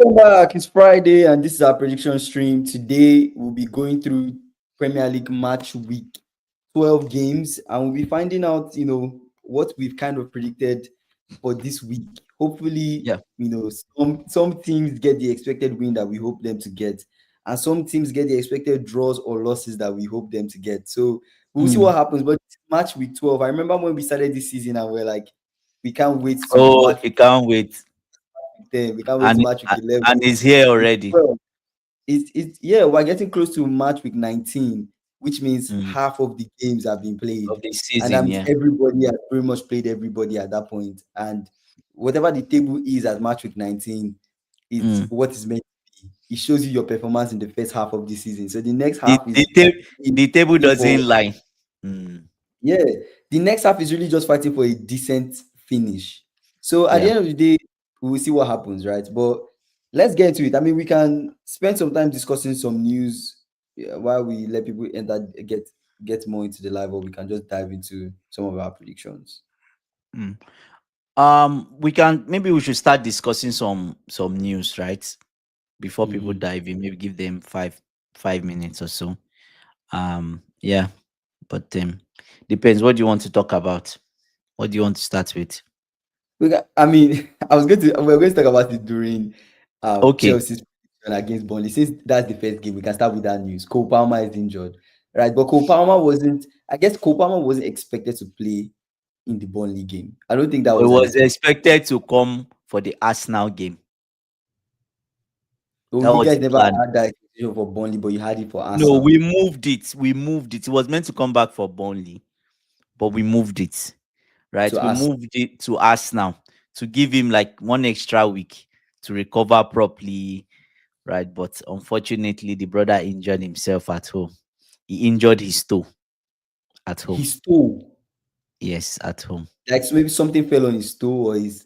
Welcome back. It's Friday, and this is our prediction stream. Today, we'll be going through Premier League match week 12 games, and we'll be finding out, what we've kind of predicted for this week. Hopefully, Yeah. some teams get the expected win that we hope them to get, and some teams get the expected draws or losses that we hope them to get. So we'll see Mm. what happens. But match week 12, I remember when we started this season, and we're like, we can't wait to Oh, match you can't wait. week 10, we can't wait to And match week 11. and it's here already. Well, it's yeah, we're getting close to match week 19, which means Mm. half of the games have been played. Of the And season, that means yeah. everybody has pretty much played everybody at that point. And whatever the table is at match week 19, it's Mm. what is meant to be. It shows you your performance in the first half of the season. So the next The half the, is ta- the table fighting for doesn't lie. Mm. yeah, the next half is really just fighting for a decent finish. So at the Yeah. end of the day, we will see what happens, right? But let's get into it. I mean, we can spend some time discussing some news while we let people enter get more into the live, or we can just dive into some of our predictions. Mm. We should start discussing some news, right? Before people Mhm. dive in, maybe give them five minutes or so. Yeah, but depends. What do you want to talk about? What do you want to start with? I mean, we are going to talk about it during Okay. Chelsea's prediction against Burnley. Since that's the first game, we can start with that news. Cole Palmer is injured, right? But I guess Cole Palmer wasn't expected to play in the Burnley game. I don't think that It was an was expectation. expected to come for the Arsenal game. So That you was guys the never plan. had that expectation for Burnley, but you had it for No, Arsenal. we moved it. We moved it. It was meant to come back for Burnley, but we moved it. Right? So We Arsenal. moved it to Arsenal to give him like one extra week to recover properly. Right? But unfortunately, the brother injured himself at home. He injured his toe at home. His toe, Yes, at home. like so maybe something fell on his toe or his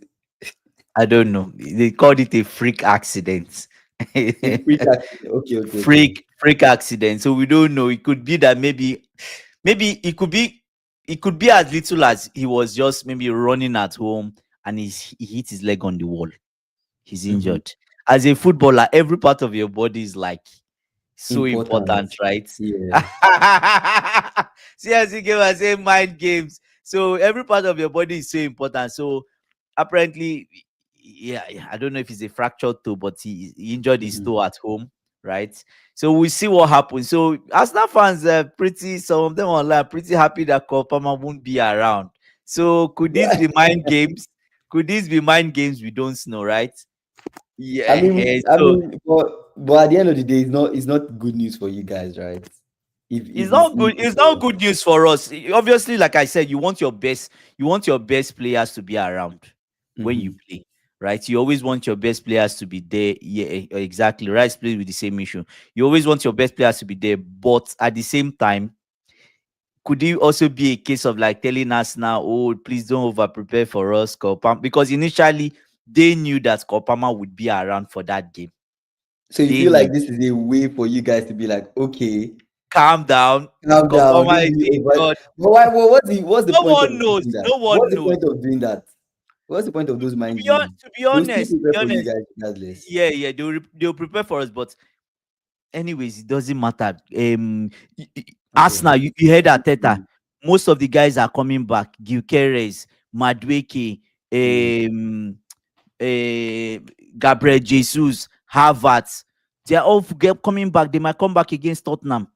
I don't know. They called it a freak accident. a freak accident. Okay, okay, okay. freak accident. So we don't know. It could be that maybe it could be as little as he was just maybe running at home and he hit his leg on the wall. He's Mhm. injured. As a footballer, every part of your body is like so Important. important, right? Yeah. See, as you give us say mind games. So every part of your body is so important. So apparently, yeah, I don't know if it's a fractured toe, but he injured his Mhm. toe at home, right? So we see what happens. So Arsenal fans are some of them online are pretty happy that Kopama won't be around. So could this be mind games? Could this be mind games? We don't know, right? I Yeah. mean, I So mean, but at the end of the day, it's not good news for you guys, right? If it's it's not good. injury It's not or good news for us. Obviously, like I said, you want your best. You want your best players to be around when you Mhm. play, right? You always want your best players to be there. Yeah, exactly. Rice plays with the same issue. You always want your best players to be there, but at the same time, could it also be a case of like telling us now, oh, please don't over prepare for us, Kopam? Because initially they knew that Kopama would be around for that game. So you They feel knew. like this is a way for you guys to be like, okay, Calm down. calm down, Kopama don't is be injured. over. But why? What's the No point of one doing knows. that? No one What's the knows. point of doing that? What's the point of those To mind be hon- games? to be They'll still honest, to prepare be for you honest, guys regardless. yeah, they'll prepare for us. But anyways, it doesn't matter. Okay. Arsenal, you heard Ateta. Mm. Most of the guys are coming back. Gyökeres, Madueke, Mm. um, uh, Gabriel Jesus, Havertz. They are all coming back. They might come back against Tottenham.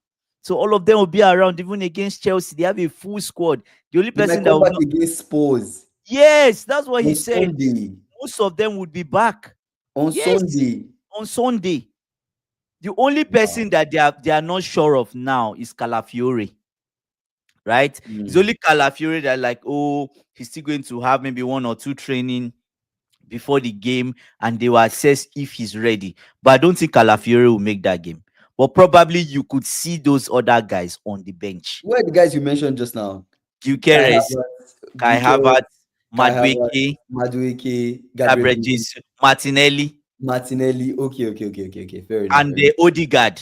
So all of them will be around, even against Chelsea. They have a full squad. The only They might person that come will back not. against Spurs Yes, that's what on he said. Sunday. Most of them would be back. On Yes, Sunday. on Sunday. The only Wow. person that they are not sure of now is Calafiore, right? It's Mm. only Calafiore that like, oh, he's still going to have maybe one or two training before the game, and they will assess if he's ready. But I don't think Calafiore will make that game. But probably you could see those other guys on the bench. Who are the guys you mentioned just now? Kai Gyökeres, Havertz, Kai Gyökeres, Havertz, Kai Havertz, Madueke, Madueke, Gabriel Gabriel Jesus, Jesus, Martinelli, Martinelli. Okay. Fair enough. and Fair enough. the Odegaard.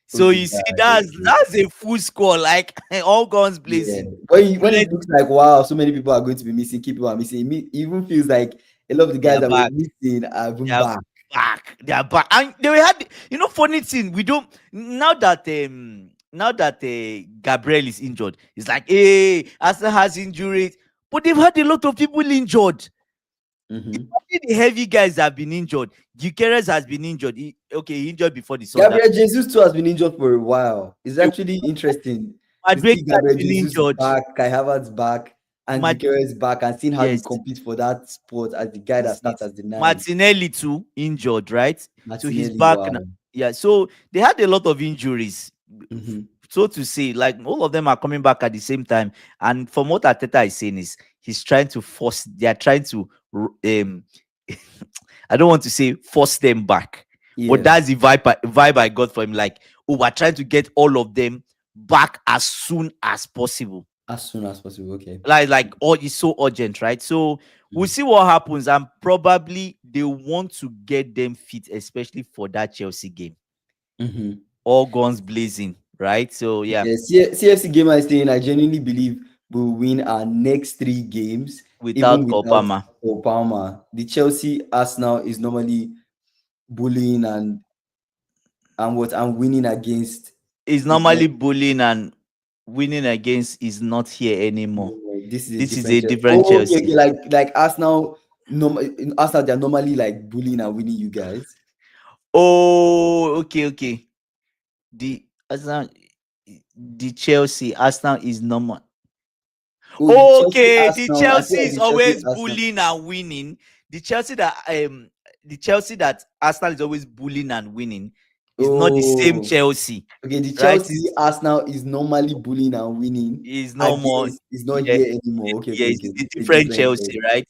So Okay, you see, guys. Okay. that's a full score, like all guns Yeah. blazing. When Let it looks like wow, so many people are going to be missing, key people are missing. It even feels like a lot of the they guys are that were back. missing are They even are, back. back. They are back. And they had, funny thing. We don't now that Gabriel is injured. It's like, hey, Arsenal has injuries, but they've had a lot of people injured. It's Mhm. only the heavy guys that have been injured. Gyökeres has been injured. He injured before the Sunday. Gabriel Jesus too has been injured for a while. It's actually interesting to Madrid see has Gabriel been Jesus injured. back, Kai Havertz back, and Mad- Gyökeres back, and seeing how you yes, compete for that spot as the guy that starts it's as the nine. Martinelli too injured, right? So he's Martinelli, back now. wow. Yeah, so they had a lot of injuries, Mhm. so to say. Like all of them are coming back at the same time. And from what Ateta is saying is he's trying to force. They are trying to I don't want to say force them back, but Yeah, that's the vibe I got from him. Like, oh, we're trying to get all of them back as soon as possible. as soon as possible. Okay. Like oh, it's so urgent, right? So we'll Mhm. see what happens, and probably they want to get them fit, especially for that Chelsea game. Mhm. All guns blazing, right? So yeah, Yeah, CFC game I saying I genuinely believe we'll win our next three games, even without without Kopama Obama. The Chelsea Arsenal is normally bullying and what I'm winning against is is not. normally bullying, and winning against is not here anymore. No, this is a This is different a Chelsea. different Oh, okay, okay. Chelsea. Like Arsenal, no, in Arsenal they're normally like bullying and winning you guys. Oh, okay, okay. The Arsenal, the Chelsea Arsenal is normal. Oh, the Chelsea Okay, the Arsenal. I feel Chelsea like is the Chelsea always Arsenal. bullying and winning. The Chelsea that Arsenal is always bullying and winning is not the same Oh, Chelsea, okay. The right? Chelsea Arsenal is normally bullying and winning Is no more. against. Is not Yeah, here anymore. Okay, okay, yes, okay. it's a This is a different different Chelsea, Chelsea. right?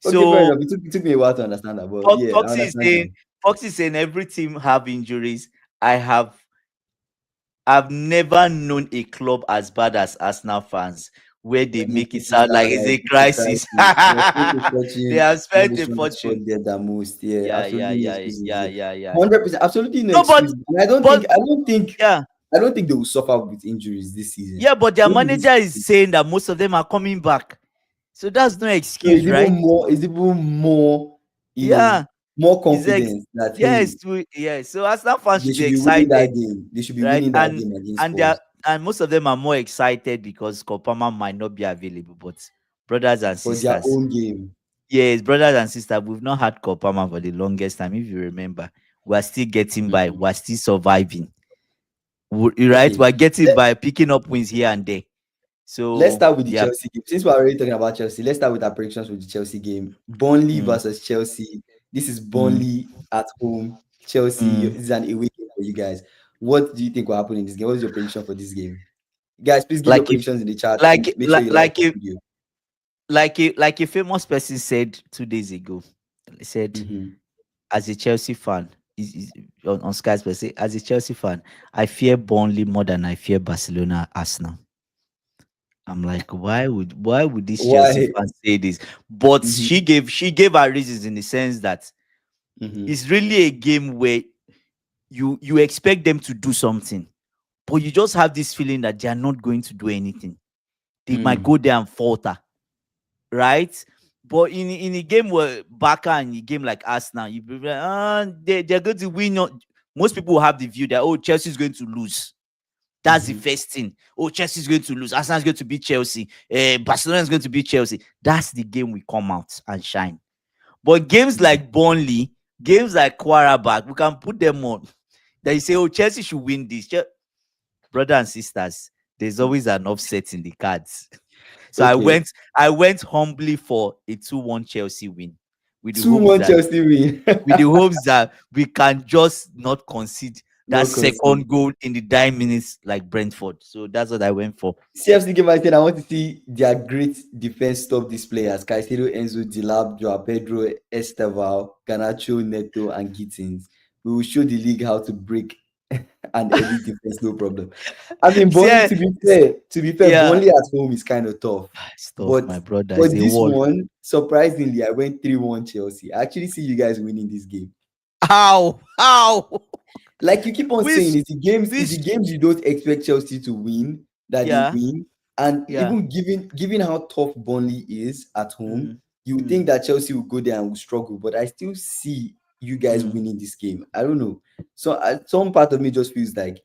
Okay, fair So enough. It took me a while to understand that, but yeah, I Foxy is understand saying now. every team have injuries. I have I've never known a club as bad as Arsenal fans, where they When make it it sound like sound it's like a it's a crisis. crisis. They spent a They fortune have when they spent a should not fortune. spend there the most. Yeah, Yeah, yeah, absolutely no yeah, excuses. yeah, Yeah. yeah, yeah. 100%, absolutely no No, excuse. And I don't but think I don't think yeah, I don't think they will suffer with injuries this season. yeah, but their Maybe this manager is saying that most of them are coming back. So that's no so excuse, right? it's even more, Yeah, more it's confidence that yes, hey, yeah. So Arsenal fans they should be should be winning that excited, game. They should be right? winning that game against And they are, Spurs and most of them are more excited because Kopama might not be available. But brothers and for their sisters, own game. yes, brothers and sisters, we've not had Kopama for the longest time. If you remember, we're still getting by, Mhm. we're still surviving. Right? Okay. We're getting by, picking up wins here and there. Let's So start with the yeah. Chelsea game. Since we're already talking about Chelsea, let's start with our predictions with the Chelsea game. Burnley Mm, versus Chelsea. This is mm, Burnley at home. Chelsea, mm, this is an away game for you guys. What do you think will happen in this game? What is your prediction for this game? Guys, please give your like if predictions in the chat and like make sure like you like like the if video. like a famous person said 2 days ago. He said, Mhm. as a Chelsea fan, on Sky Sports, say, as a Chelsea fan, I fear Burnley more than I fear Barcelona, Arsenal. I'm like, why would this Chelsea Why? fan say this? But Mhm. she gave her reasons, in the sense that Mhm. it's really a game where you expect them to do something, but you just have this feeling that they are not going to do anything. They might Mm. go there and falter, right? But in a game where Barca, and a game like Arsenal, you be like, they're going to win. Most people will have the view that, oh, Chelsea is going to lose. That's the Mhm. first thing. Oh, Chelsea is going to lose. Arsenal is going to beat Chelsea. Barcelona is going to beat Chelsea. That's the game we come out and shine. But games Mhm. like Burnley, games like Quarterback, we can put them on. That you say, oh, Chelsea should win this. Brother and sisters, there's always an offset in the cards. So I Okay. went, I went humbly for a 2-1 Chelsea win, with the hopes 2-1 that Chelsea win. we can just not concede that No concede. second goal in the dying minutes like Brentford. So that's what I went for. CFC game I said I want to see their great defense stop these players. Caicedo, Enzo, Dilab, Joao Pedro, Esteval, Garnacho, Neto, and Gittins. We will show the league how to break an elite defense, no problem. I mean, See, Burnley, to be fair, yeah, Burnley at home is kind of tough. stuff, But my brother. for It's a this wall. one, surprisingly, I went 3-1 Chelsea. I actually see you guys winning this game. How? How? Like you keep on saying, Which, it's the games you don't expect Chelsea to win that they yeah, win. And yeah. even given how tough Burnley is at home, Mm, you would mm. think that Chelsea will go there and will struggle. But I still see you guys Mm. winning this game. I don't know. So some part of me just feels like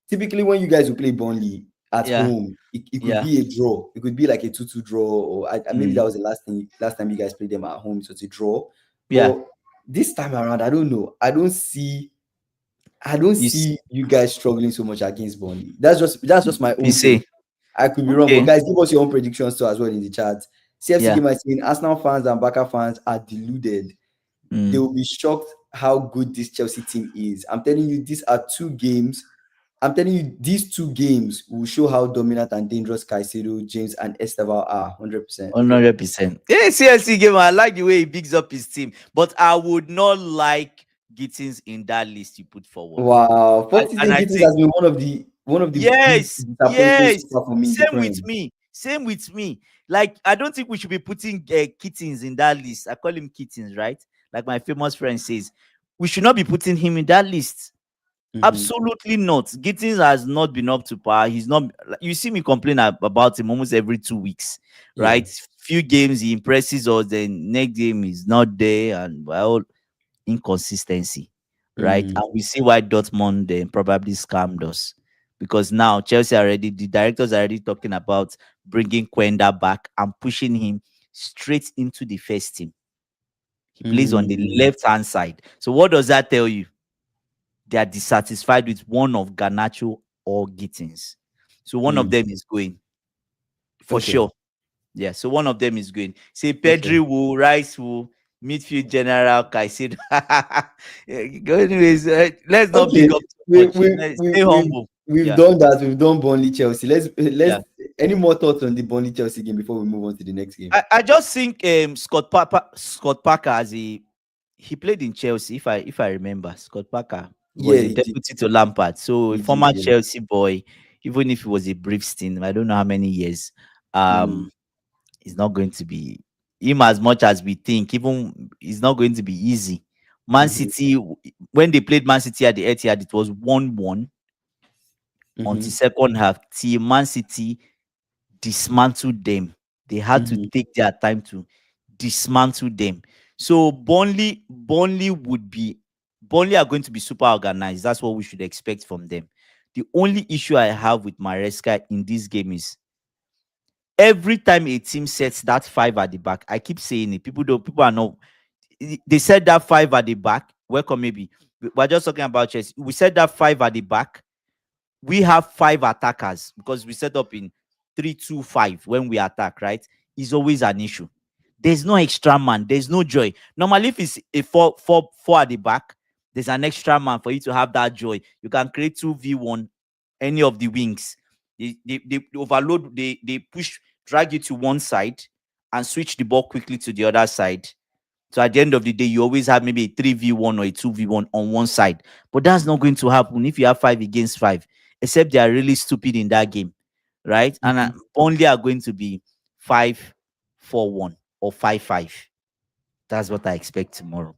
typically when you guys will play Burnley at Yeah. home, it could Yeah. be a draw. It could be like a 2-2 draw, or maybe that Mm. was the last time you guys played them at home, so it's a draw. Yeah. But this time around, I don't know. I don't You s- see you guys struggling so much against Burnley. That's just my you own say take. I could be wrong, but okay. guys, give us your own predictions too as well in the chat. CFC Yeah. Gamer is saying Arsenal fans and Barca fans are deluded. They Mm. will be shocked how good this Chelsea team is. I'm telling you, these are two games. I'm telling you, these two games will show how dominant and dangerous Caicedo, James, and Esteval are. 100%. 100%. Yeah, CSC game. I like the way he bigs up his team, but I would not like Gittins in that list you put forward. Wow, 40 And season I Gittins think has been one of the big yes, disappointments yes. so far for me in the Same with Prem. me. Same with me. Like I don't think we should be putting Kittins in that list. I call him Kittins, right? Like my famous friend says, we should not be putting him in that list. Mhm. Absolutely not. Gittins has not been up to par. He's not. You see me complain about him almost every 2 weeks, Yeah. right? Few games he impresses us, then next game he's not there, and well, inconsistency, right? Mm. And we see why Dortmund probably scammed us because now Chelsea already, the directors are already talking about bringing Quenda back and pushing him straight into the first team. He plays on the Mm. left hand side. So what does that tell you? They are dissatisfied with one of Garnacho or Gittins. So one of Mm. them is going for Okay. sure. Yeah, so one of them is going. Say Okay. Pedri will, Rice will, midfield general Caicedo. Yeah, anyways, let's not Okay. big up too We much. we Let's we stay we humble. we've Yeah, done that. We've done Burnley Chelsea. Let's yeah. any more thoughts on the Burnley Chelsea game before we move on to the next game? I just think Scott Parker as he played in Chelsea. If I remember, Scott Parker Yeah, was a he did. deputy to Lampard, so a He did. former Yeah. Chelsea boy. Even if it was a brief stint, I don't know how many years. Mm. Um, it's not going to be him as much as we think. Even it's not going to be easy. Man Mhm. City, when they played Man City at the Etihad, it was 1-1 until Mhm. second half. Till Man City dismantled them. They had to Mhm. take their time to dismantle them. So Burnley are going to be super organized. That's what we should expect from them. The only issue I have with Maresca in this game is every time a team sets that five at the back, I keep saying it. People are not. They said that five at the back. Welcome, maybe we're just talking about Chelsea. We said that five at the back. We have five attackers because we set up in 3-2-5 when we attack, right? Is always an issue. There's no extra man, there's no joy. Normally, if it's a 4 at the back, there's an extra man for you to have that joy. You can create 2v1 any of the wings. They overload, they push, drag you to one side and switch the ball quickly to the other side. So at the end of the day, you always have maybe a 3v1 or a 2v1 on one side. But that's not going to happen if you have 5 against 5, except they are really stupid in that game, right? And Mhm. only are going to be 5-4-1 or 5-5. That's what I expect tomorrow.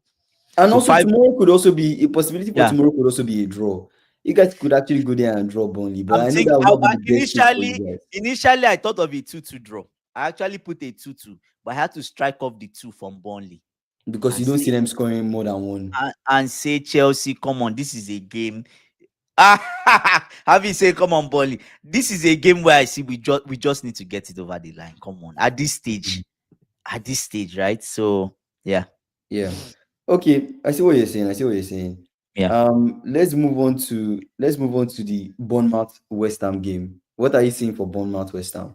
And So also five, tomorrow could also be a possibility for yeah. tomorrow could also be a draw. You guys could actually go there and draw Burnley, but I'm I know thinking that would not be the best fit for you guys initially I thought of a 2-2 draw. I actually put a 2-2, but I had to strike off the two from Burnley because and you don't see say them scoring more than one. and say Chelsea, come on, this is a game. Ah, have you say, come on, Bolly. This is a game where I see we just need to get it over the line. Come on, Mhm. at this stage, right? So yeah, Yeah. Okay, I see what you're saying. I see what you're saying. yeah. Let's move on to the Bournemouth West Ham game. What are you seeing for Bournemouth West Ham?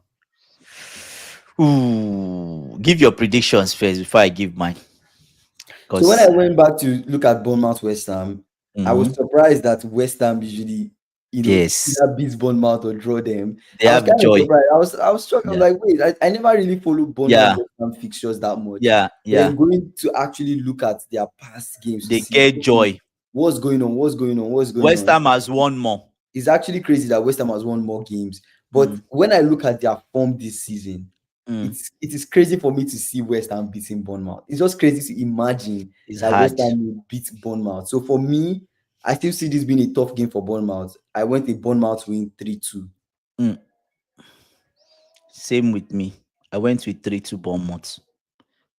Ooh, give your predictions first before I give mine, So when I cause went back to look at Bournemouth West Ham, I was mhm, surprised that West Ham usually, yes, either beats Bournemouth or draw them. they I was have kind of joy. surprised. I was shocked. I was Yeah, like, wait, I never really followed Bournemouth yeah, West Ham fixtures that much. yeah, Then yeah. going to actually look at their past games to They see, get okay, joy. what's going on, what's going on, what's going West on. Ham has won more. It's actually crazy that West Ham has won more games. But Mm, when I look at their form this season, mm, it is crazy for me to see West Ham beating Bournemouth. It's just crazy to imagine it's that West hard. Ham will beat Bournemouth. So for me, I still see this being a tough game for Bournemouth. I went a Bournemouth win 3-2. Mm, same with me. I went with 3-2 Bournemouth.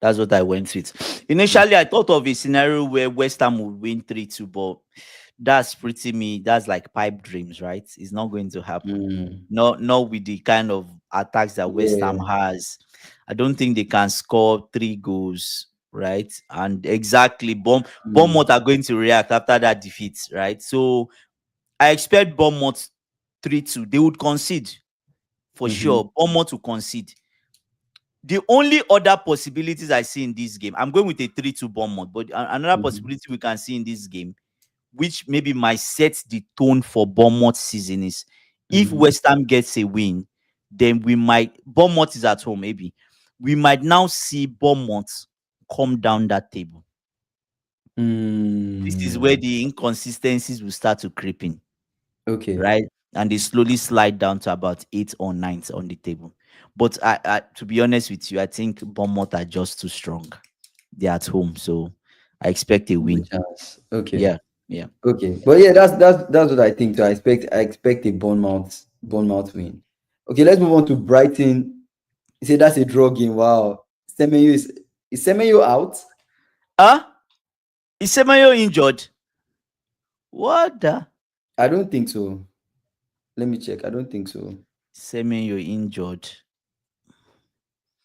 That's what I went with. Initially, I thought of a scenario where West Ham would win 3-2, but that's like pipe dreams, right? It's not going to happen. Mm. Not with the kind of attacks that West Ham Yeah. has. I don't think they can score 3 goals, right? And exactly, Mm. Bournemouth are going to react after that defeat, right? So I expect Bournemouth 3-2. They would concede for Mm-hmm. sure. Bournemouth will concede. The only other possibilities I see in this game, I'm going with a 3-2 Bournemouth, but another Mm-hmm. possibility we can see in this game, which maybe might set the tone for Bournemouth season, is if Mm-hmm. West Ham gets a win, then we might, Bournemouth is at home, maybe we might now see Bournemouth come down that table. This is where Mm. the inconsistencies will start to creep in, Okay. right? And they slowly slide down to about 8 or 9 on the table. But to be honest with you, I think Bournemouth are just too strong. They're at home, so I expect a No win. chance. Okay. Yeah, yeah. Okay. But yeah, that's what I think. So I expect a Bournemouth win. Okay, let's move on to Brighton. You say that's a draw game. Wow. Is Semenyo out? Huh? Is Semenyo injured? What the? I don't think so. Let me check. I don't think so. Semenyo injured.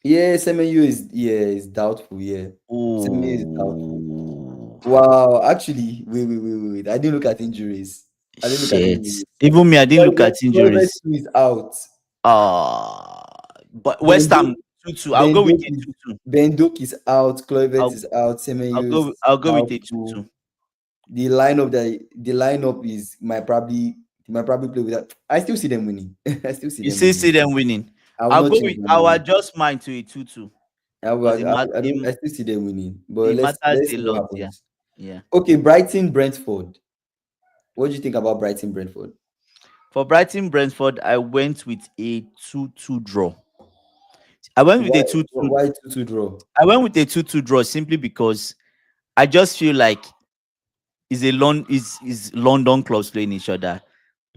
Yeah, Semenyo is doubtful. Yeah. Semenyo is doubtful. Oh, Wow. Actually, wait. I didn't look at injuries. I didn't look at shit. injuries. Even me, I didn't look at Kluivert injuries. is out. Ah, but Ben West Doak Ham 2-2. I'll go with a 2-2. Ben Doak is out. Kluivert I'll is out. I'll Semenyo go is I'll go with a doubtful. 2-2. The lineup is might probably play with that. I still see them winning. I still see You them still winning. see them winning. I will I'll not go change with my I'll mind. adjust mine to a 2-2 I will, because I don't. I still see them winning. But it let's matters let's a see what lot. Yeah. happens. Yeah. Okay, Brighton Brentford. What do you think about Brighton Brentford? For Brighton Brentford, I went with a 2-2 draw. I went with Why a 2-2. why 2-2 draw? I went with a 2-2 draw simply because I just feel like is London clubs playing each other.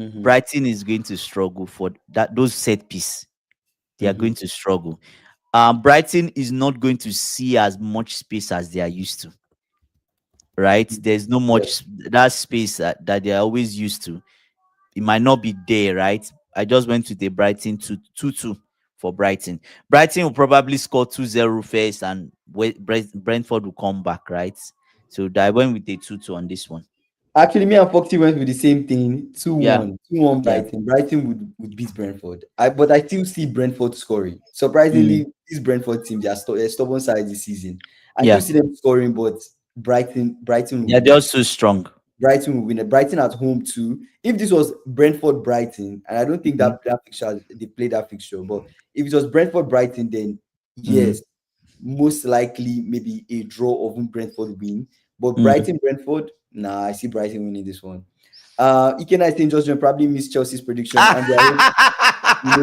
Mm-hmm. Brighton is going to struggle for that those set piece. They are Mm-hmm. going to struggle. Brighton is not going to see as much space as they are used to. Right? There's no Yeah. much that space that they are always used to. It might not be there, right? I just went with the Brighton 2-2 for Brighton. Brighton will probably score 2-0 first, and Brentford will come back, right? So I went with a 2-2 on this one. Actually, me and Foxy went with the same thing. Yeah, 2-1. 2-1 yeah. Brighton. Brighton would beat Brentford. But I still see Brentford scoring. Mm, Surprisingly, this Brentford team, they are stubborn side this season. I still yeah. see them scoring, but Brighton will They're win. just too strong. Brighton will win. Brighton at home too. If this was Brentford Brighton, and I don't think Mhm, that fixture they played that fixture, but if it was Brentford Brighton, then mm, yes, most likely maybe a draw or even Brentford win. But mm. Brighton Brentford, nah, I see Brighton winning this one. Ike I think Justin probably missed Chelsea's prediction, and their own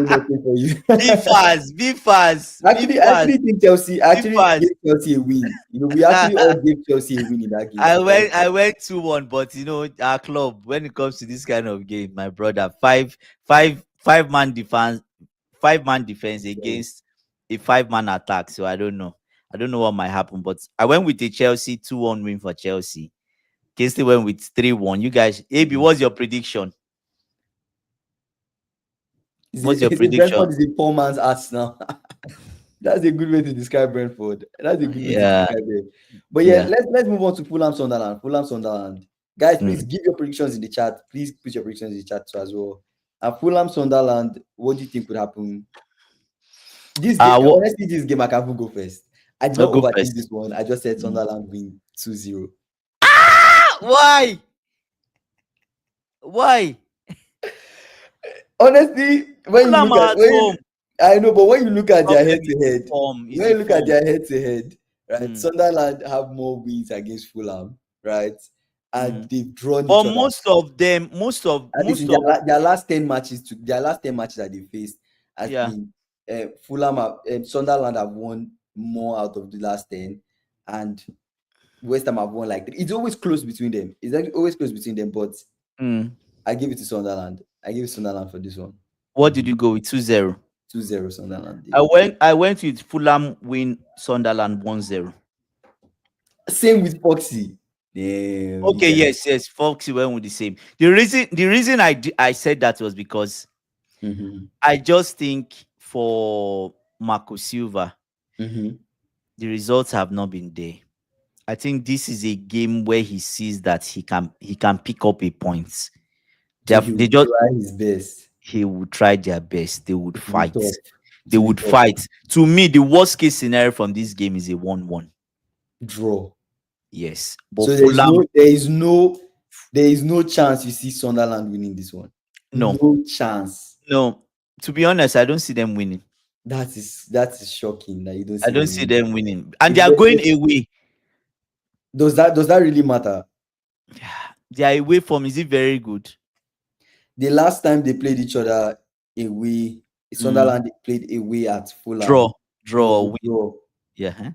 nothing for you. Be fast, be fast, be Actually, I fast, actually think Chelsea I be actually fast. gave Chelsea a win. We actually all gave Chelsea a win in that game, I surprisingly. went 2-1, but our club, when it comes to this kind of game, my brother, five man defense, 5-man defense against a 5-man attack. So I don't know. I don't know what might happen, but I went with a Chelsea 2-1 win for Chelsea. Kingston went with 3-1. You guys, AB, Mhm. what's your prediction? Is What's your it, is it prediction? Brentford is a poor man's ass now? That's a good way to describe Brentford. That's a good way to Yeah, describe it. But yeah, yeah. let's move on to Fulham Sunderland. Fulham Sunderland. Guys, please Mm. give your predictions in the chat. Please put your predictions in the chat too as well. And Fulham Sunderland, what do you think would happen? This game, What? honestly, this game I can even go first. I did I'll not go overthink first. this one. I just said Mm. Sunderland win 2-0. Why? Why? Honestly, when you Fulham look at are at home. I know, but when you look at their Problem head is to the head, form. Is when the you look at form. their head to head, right, Mm, Sunderland have more wins against Fulham, right, and mm. they've drawn But each other. most of them, most of At least in most of their last 10 matches, their last 10 matches that they faced has yeah. been Fulham, Sunderland have won more out of the last 10, and West Ham have won like three. It's always close between them. It's like always close between them, but Mm. I give it to Sunderland. I give it to Sunderland for this one. What did you go with? 2-0. 2-0 Sunderland. They I win. went with Fulham win Sunderland 1-0. Same with Foxy. Damn, you Okay, guys. yes, yes. Foxy went with the same. The reason I said that was because Mm-hmm. I just think for Marco Silva, Mm-hmm. the results have not been there. I think this is a game where he sees that he can pick up a point. So he They will just try his best. he would try their best. They would It will be fight. tough. It They will be would tough. fight. To me, the worst case scenario from this game is a 1-1. Draw. Yes. But So Fulham, there is no chance you see Sunderland winning this one. no. No chance. No. To be honest, I don't see them winning. That is shocking that you don't I see don't them see winning. them winning. And they are going Especially, away. does that really matter? Their away form, is it very good? The last time they played each other away, Mm. Sunderland played away at Draw. Fulham. It Draw was or a win. draw. Yeah. Huh?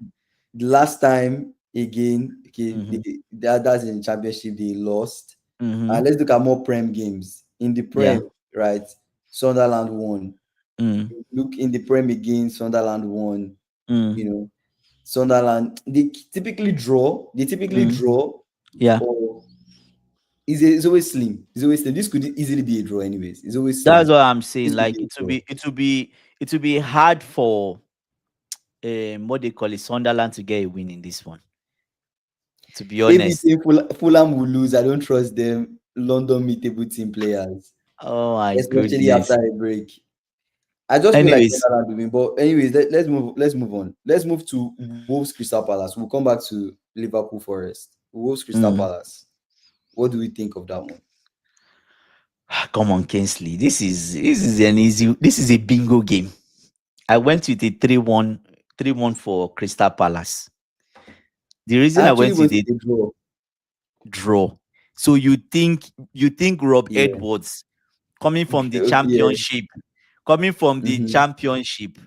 The last time again, okay, Mm-hmm. that's in the championship they lost. Mm-hmm. And let's look at more Prem games. In the Yeah. Prem, right? Sunderland won. Mm. Look in the Prem again, Sunderland won. Mm. You know, Sunderland they typically draw. They typically Mm. draw, Yeah. or it's always slim. It's always slim. This could easily be a draw, anyways. It's always That's slim. what I'm saying. This could Like be a draw. it will be hard for what they call it, Sunderland to get a win in this one. To be If you honest. think Fulham will lose, I don't trust them. London mid-table team players, Oh my especially after goodness. a break. I just feel like Anyways, Sunderland will win. But anyways, let's move. Let's move on. Let's move to Wolves Crystal Palace. We'll come back to Liverpool Forest. Wolves Crystal mm, Palace. What do we think of that one? come on, Kingsley. This is a bingo game. I went with a 3-1 for Crystal Palace. The reason I I actually went with went a with a draw. draw. So you think Rob Yeah. Edwards coming from the Okay. Yeah. championship, coming from the Mhm. championship,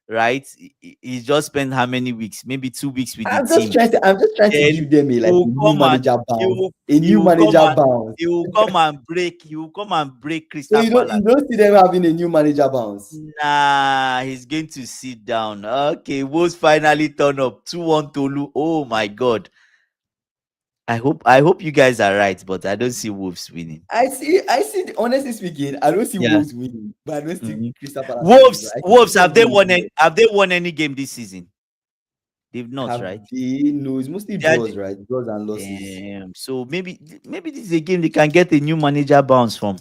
right? He just spent how many weeks? Maybe 2 weeks with the I'm just team. trying to. I'm just trying to Then give them he a will new come and manager he bounce. will A he new will come manager and bounce. he will come and break So Crystal Palace. you don't see them having a new manager bounce. Nah, he's going to sit down. Okay, Wolves finally turn up 2-1 Tolu. Oh my god. I hope you guys are right, but I don't see Wolves winning. I see. Honestly speaking, I don't see Yeah. Wolves winning, but I don't see Mhm. Crystal Palace winning. But Wolves, I see Wolves, them going draw. have they won any game this season? They've not, Have right? they? No, it's mostly They are, draws, right? Draws and losses. damn. So maybe this is a game they can get a new manager bounce from.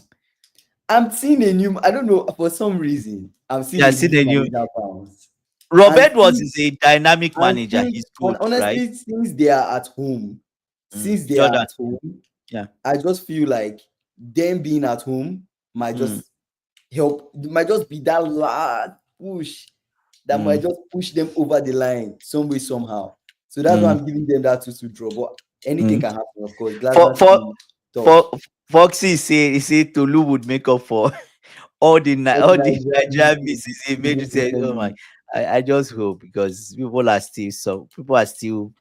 I'm seeing a new. I don't know for some reason. I'm seeing Yeah, a see new the new manager bounce. Rob And Edwards is a dynamic and manager. since He's and good, right? honestly, since they are at home, since they are Jordan. at home, Yeah. I just feel like them being at home might Mm, just help. Might just be that last push that might mm, just push them over the line some way somehow. So that's why mm, I'm giving them that 2-2 draw. But anything mm. can happen, of course. For Glasner for team tough. for Foxy say he say Tolu would make up for But all the Nigeria Nigerian misses misses he made. You say, oh my, unnecessarily. I just hope because people are still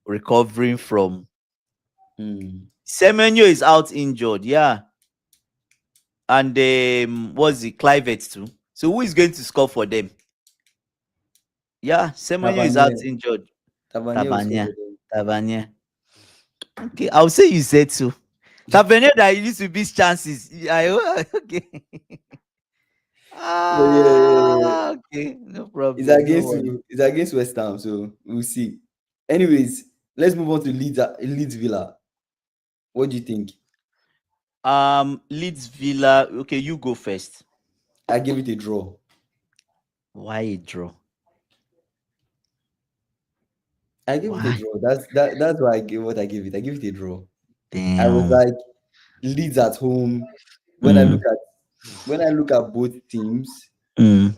recovering from. Hmm. Semenyo is out injured, yeah, and what's the Clivet too? So who is going to score for them? Yeah, Semenyo is out Tavernier. injured. Tavernier will score Tabania, for them. Tabania. Okay, I'll say you said so. Tabania that used to beat chances. Okay. But yeah, yeah, yeah. Okay, no problem, no worry. It's against West Ham, so we'll see. Anyways, let's move on to Leeds Villa. What do you think? Leeds Villa. Okay, you go first. I give it a draw. Why a draw? I give it a Why? draw. That's why I give what I give it. I give it a draw. I was Damn. like Leeds at home. When I Mm, look at both teams, mm,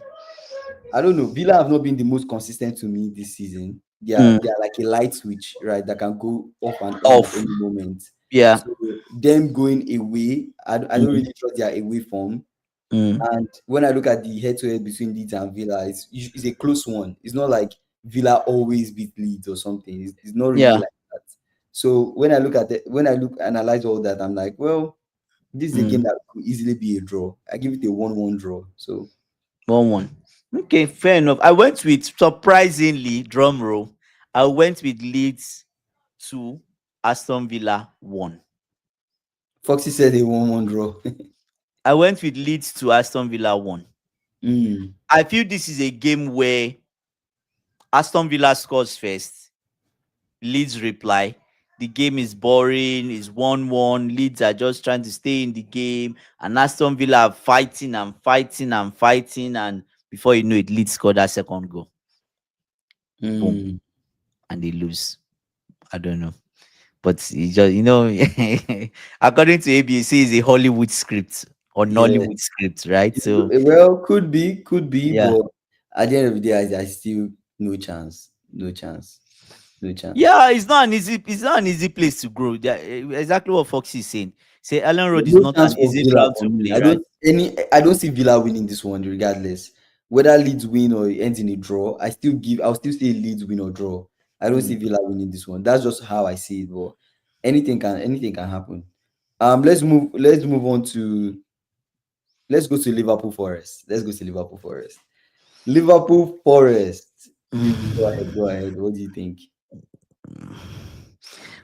I don't know. Villa have not been the most consistent to me this season. mm. They are like a light switch, right? That can go off and on at Off. any moment. Yeah. So them going away, I don't Mm, really trust their away form. mm. And when I look at the head-to-head between Leeds and Villa, it's a close one. It's not like Villa always beat Leeds or something. It's not really Yeah. like that. So when I look analyze all that, I'm like, well, this is a game Mm. that could easily be a draw. I give it a 1-1 draw. So 1-1. Okay, fair enough. I went with surprisingly, drum roll. I went with Leeds 2, Aston Villa 1. Foxy said a 1-1 draw. I went with Leeds to Aston Villa 1. Mm, I feel this is a game where Aston Villa scores first, Leeds reply. The game is boring, it's 1-1. Leeds are just trying to stay in the game, and Aston Villa are fighting and fighting and fighting. And before you know it, Leeds scored that second goal. Boom. mm. And they lose. I don't know. But it's just, according to ABC, it's a Hollywood script or Yeah. Nollywood script, right? So, Well, could be, yeah. but at the end of the day, I still no chance, no chance, no chance. Yeah, it's not an easy place to grow. Exactly what Fox is saying. Say Allen Road is No not chance an for easy Villa ground for to me. play, right? I don't see Villa winning this one regardless. Whether Leeds win or it ends in a draw, I'll still say Leeds win or draw. I don't see Mm. Villa winning this one. That's just how I see it. But anything can happen. Let's move on to let's go to Liverpool Forest. Let's go to Liverpool Forest. Liverpool Forest. Go ahead, go ahead. What do you think?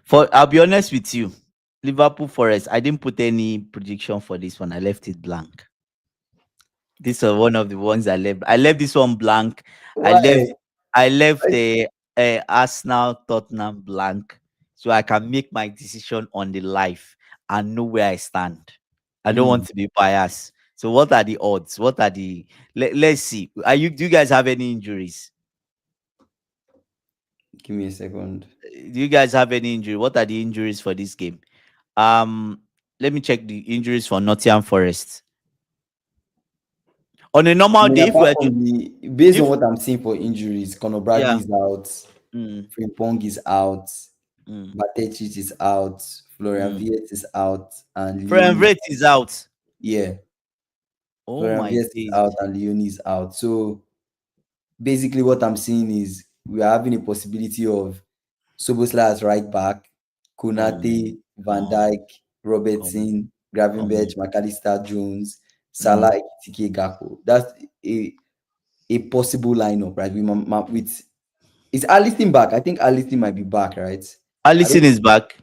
For I'll be honest with you, Liverpool Forest. I didn't put any prediction for this one. I left it blank. This was one of the ones I left. I left this one blank. I Why? left. I left Why- the Arsenal Tottenham blank, so I can make my decision on the life and know where I stand. I don't Hmm, want to be biased. So, what are the odds? What are the? Let's see. Are you? Do you guys have any injuries? give me a second. Do you guys have any injury? What are the injuries for this game? Let me check the injuries for Nottingham Forest. On a I normal mean, day, if apart we're to, from based on if what I'm seeing for injuries, Conor Bradley yeah, is out, mm, Frimpong is out, mm, Batetic is out, Florian mm. Wirtz is out, and Florian Leonie. Wirtz is out. Yeah, Oh Florian my Wirtz is days. out and Leonie is out. So basically, what I'm seeing is we are having a possibility of Soboslai as right back, Um, Konate, Van um, Dijk, um, Robertson, um, Gravenberch, McAllister, Jones, Salah, mm. Ekitike, Gakpo. That's a possible lineup, right? With is Alisson back? I think Alisson might be back, right? I Allison don't. is back.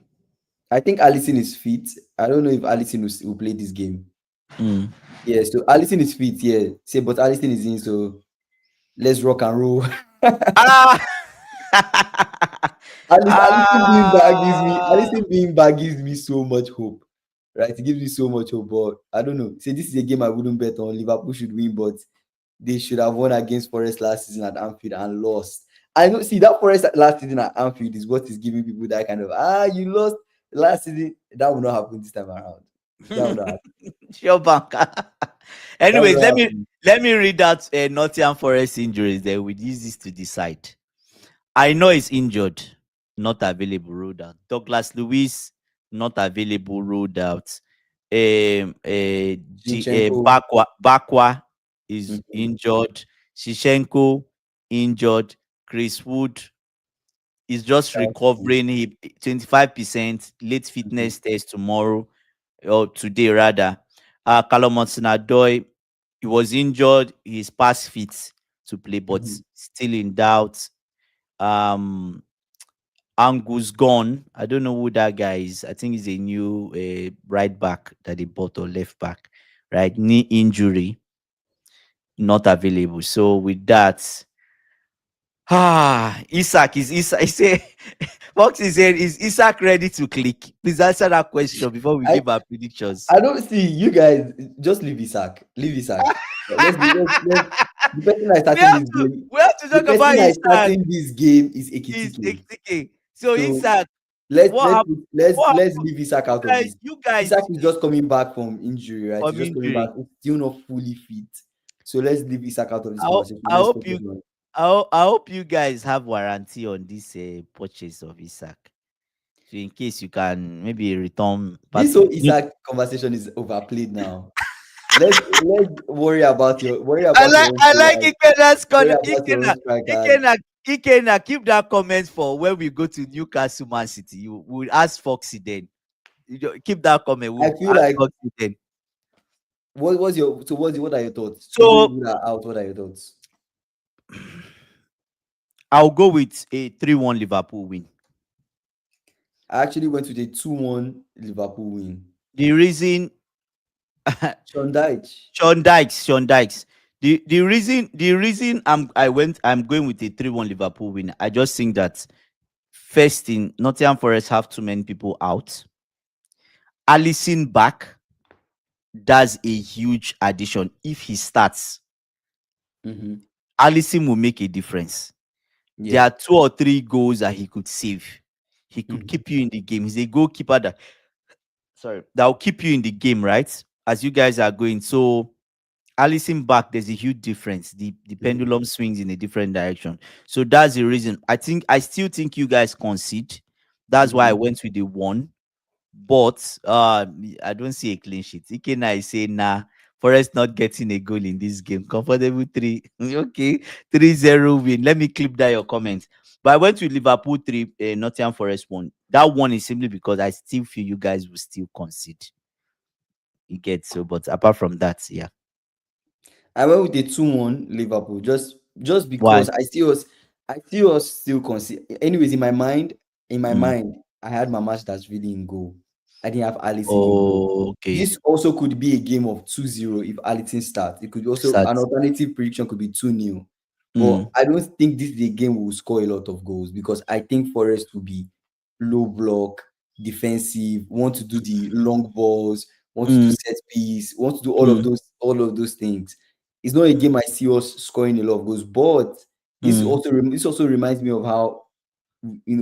I think Alisson is fit. I don't know if Alisson will play this game. Mm. Yeah, so Alisson is fit. Yeah, say, but Alisson is in. So let's rock and roll. Ah! Ah! Alisson being back gives me so much hope. Right? It gives me so much hope. But I don't know. Say this is a game I wouldn't bet on. Liverpool should win, but they should have won against Forest last season at Anfield and lost. I know. See that Forest last season at Anfield is what is giving people that kind of you lost last season. That will not happen this time around. That will not happen. Sure banker. That will Anyways, not let me happen. let me read out Nottingham Forest injuries. Then we use this to decide. I know he's injured, not available, ruled out. Douglas Lewis, not available, ruled out. Zinchenko. Bakwa is Mhm, injured. Shishenko injured. Chris Wood is just Chelsea, recovering. He 25% late mhm, fitness test tomorrow or today rather. Callum Hudson-Odoi, he was injured. He's past fit to play, but mhm. still in doubt. Um, Angus gone. I don't know who that guy is. I think he's a new right back that they bought or left back. Right, knee injury, not available. So with that, Isaac is Isaac. I say, Fox is saying, is Isaac ready to click? Please answer that question before we I give our predictions. I don't see you guys. Just leave Isaac. Leave Isaac. Let's the person that is we starting have this to game. we have to The talk person about that is Isaac. starting this game is Is Ekitike. okay. So So Isaac, let's what let's happened? let's What let's happened? leave Isaac You out of guys, this. you Isaac guys, is just coming back from injury, right? He's from just coming back. injury. He's still not fully fit. So let's leave Isaac out of this I, ho- conversation. I Let's hope focus you on I hope you guys have warranty on this purchase of Isaac. So in case you can maybe return this part whole of Isaac conversation is overplayed now. Let's worry I about like your own I like players. Ikena's Worry corner. about your own strikers. Ikena, keep that comment for when we go to Newcastle Man City. You will ask Foxy then. Keep that comment. I We'll feel ask like Foxy then. what are your thoughts? The way So you are out, what are your thoughts? I'll go with a 3-1 Liverpool win. I actually went with a 2-1 Liverpool win. The reason Sean Dyche. Sean Dykes. The reason I'm going with a 3-1 Liverpool win. I just think that first in Nottingham Forest have too many people out. Allison back, that's a huge addition. If he starts, Mm-hmm. Allison will make a difference. There Yeah. are 2 or 3 goals that he could save. He could Mm-hmm. keep you in the game. He's a goalkeeper that will keep you in the game, right? As you guys are going. So Allison back, there's a huge difference. The Mm-hmm. pendulum swings in a different direction. So that's the reason. I still think you guys concede. That's why I Mm-hmm. went with the 1. But I don't see a clean sheet. Ikena is saying, nah, Forest not getting a goal in this game. Comfortable 3. Okay, 3-0 win. Let me clip that your comments. But I went to Liverpool 3, Nottingham Forest 1. That one is simply because I still feel you guys will still concede. You get so, but apart from that, yeah. I went with a 2-1 Liverpool just Why? because I see us still consider. Anyways, Mm. in my mind, I had my match that's really in goal. I didn't have Allison in goal. Oh, okay. This also could be a game of 2-0 if Allison starts. It could also Start. an alternative prediction could be 2-0. But Mm, I don't think this is a game we will score a lot of goals because I think Forest will be low block, defensive, want to do the long balls, want to do mm, set piece, want to do mm, all of those things. It's not a game I see us scoring a lot of goals, but mm. this also reminds me of how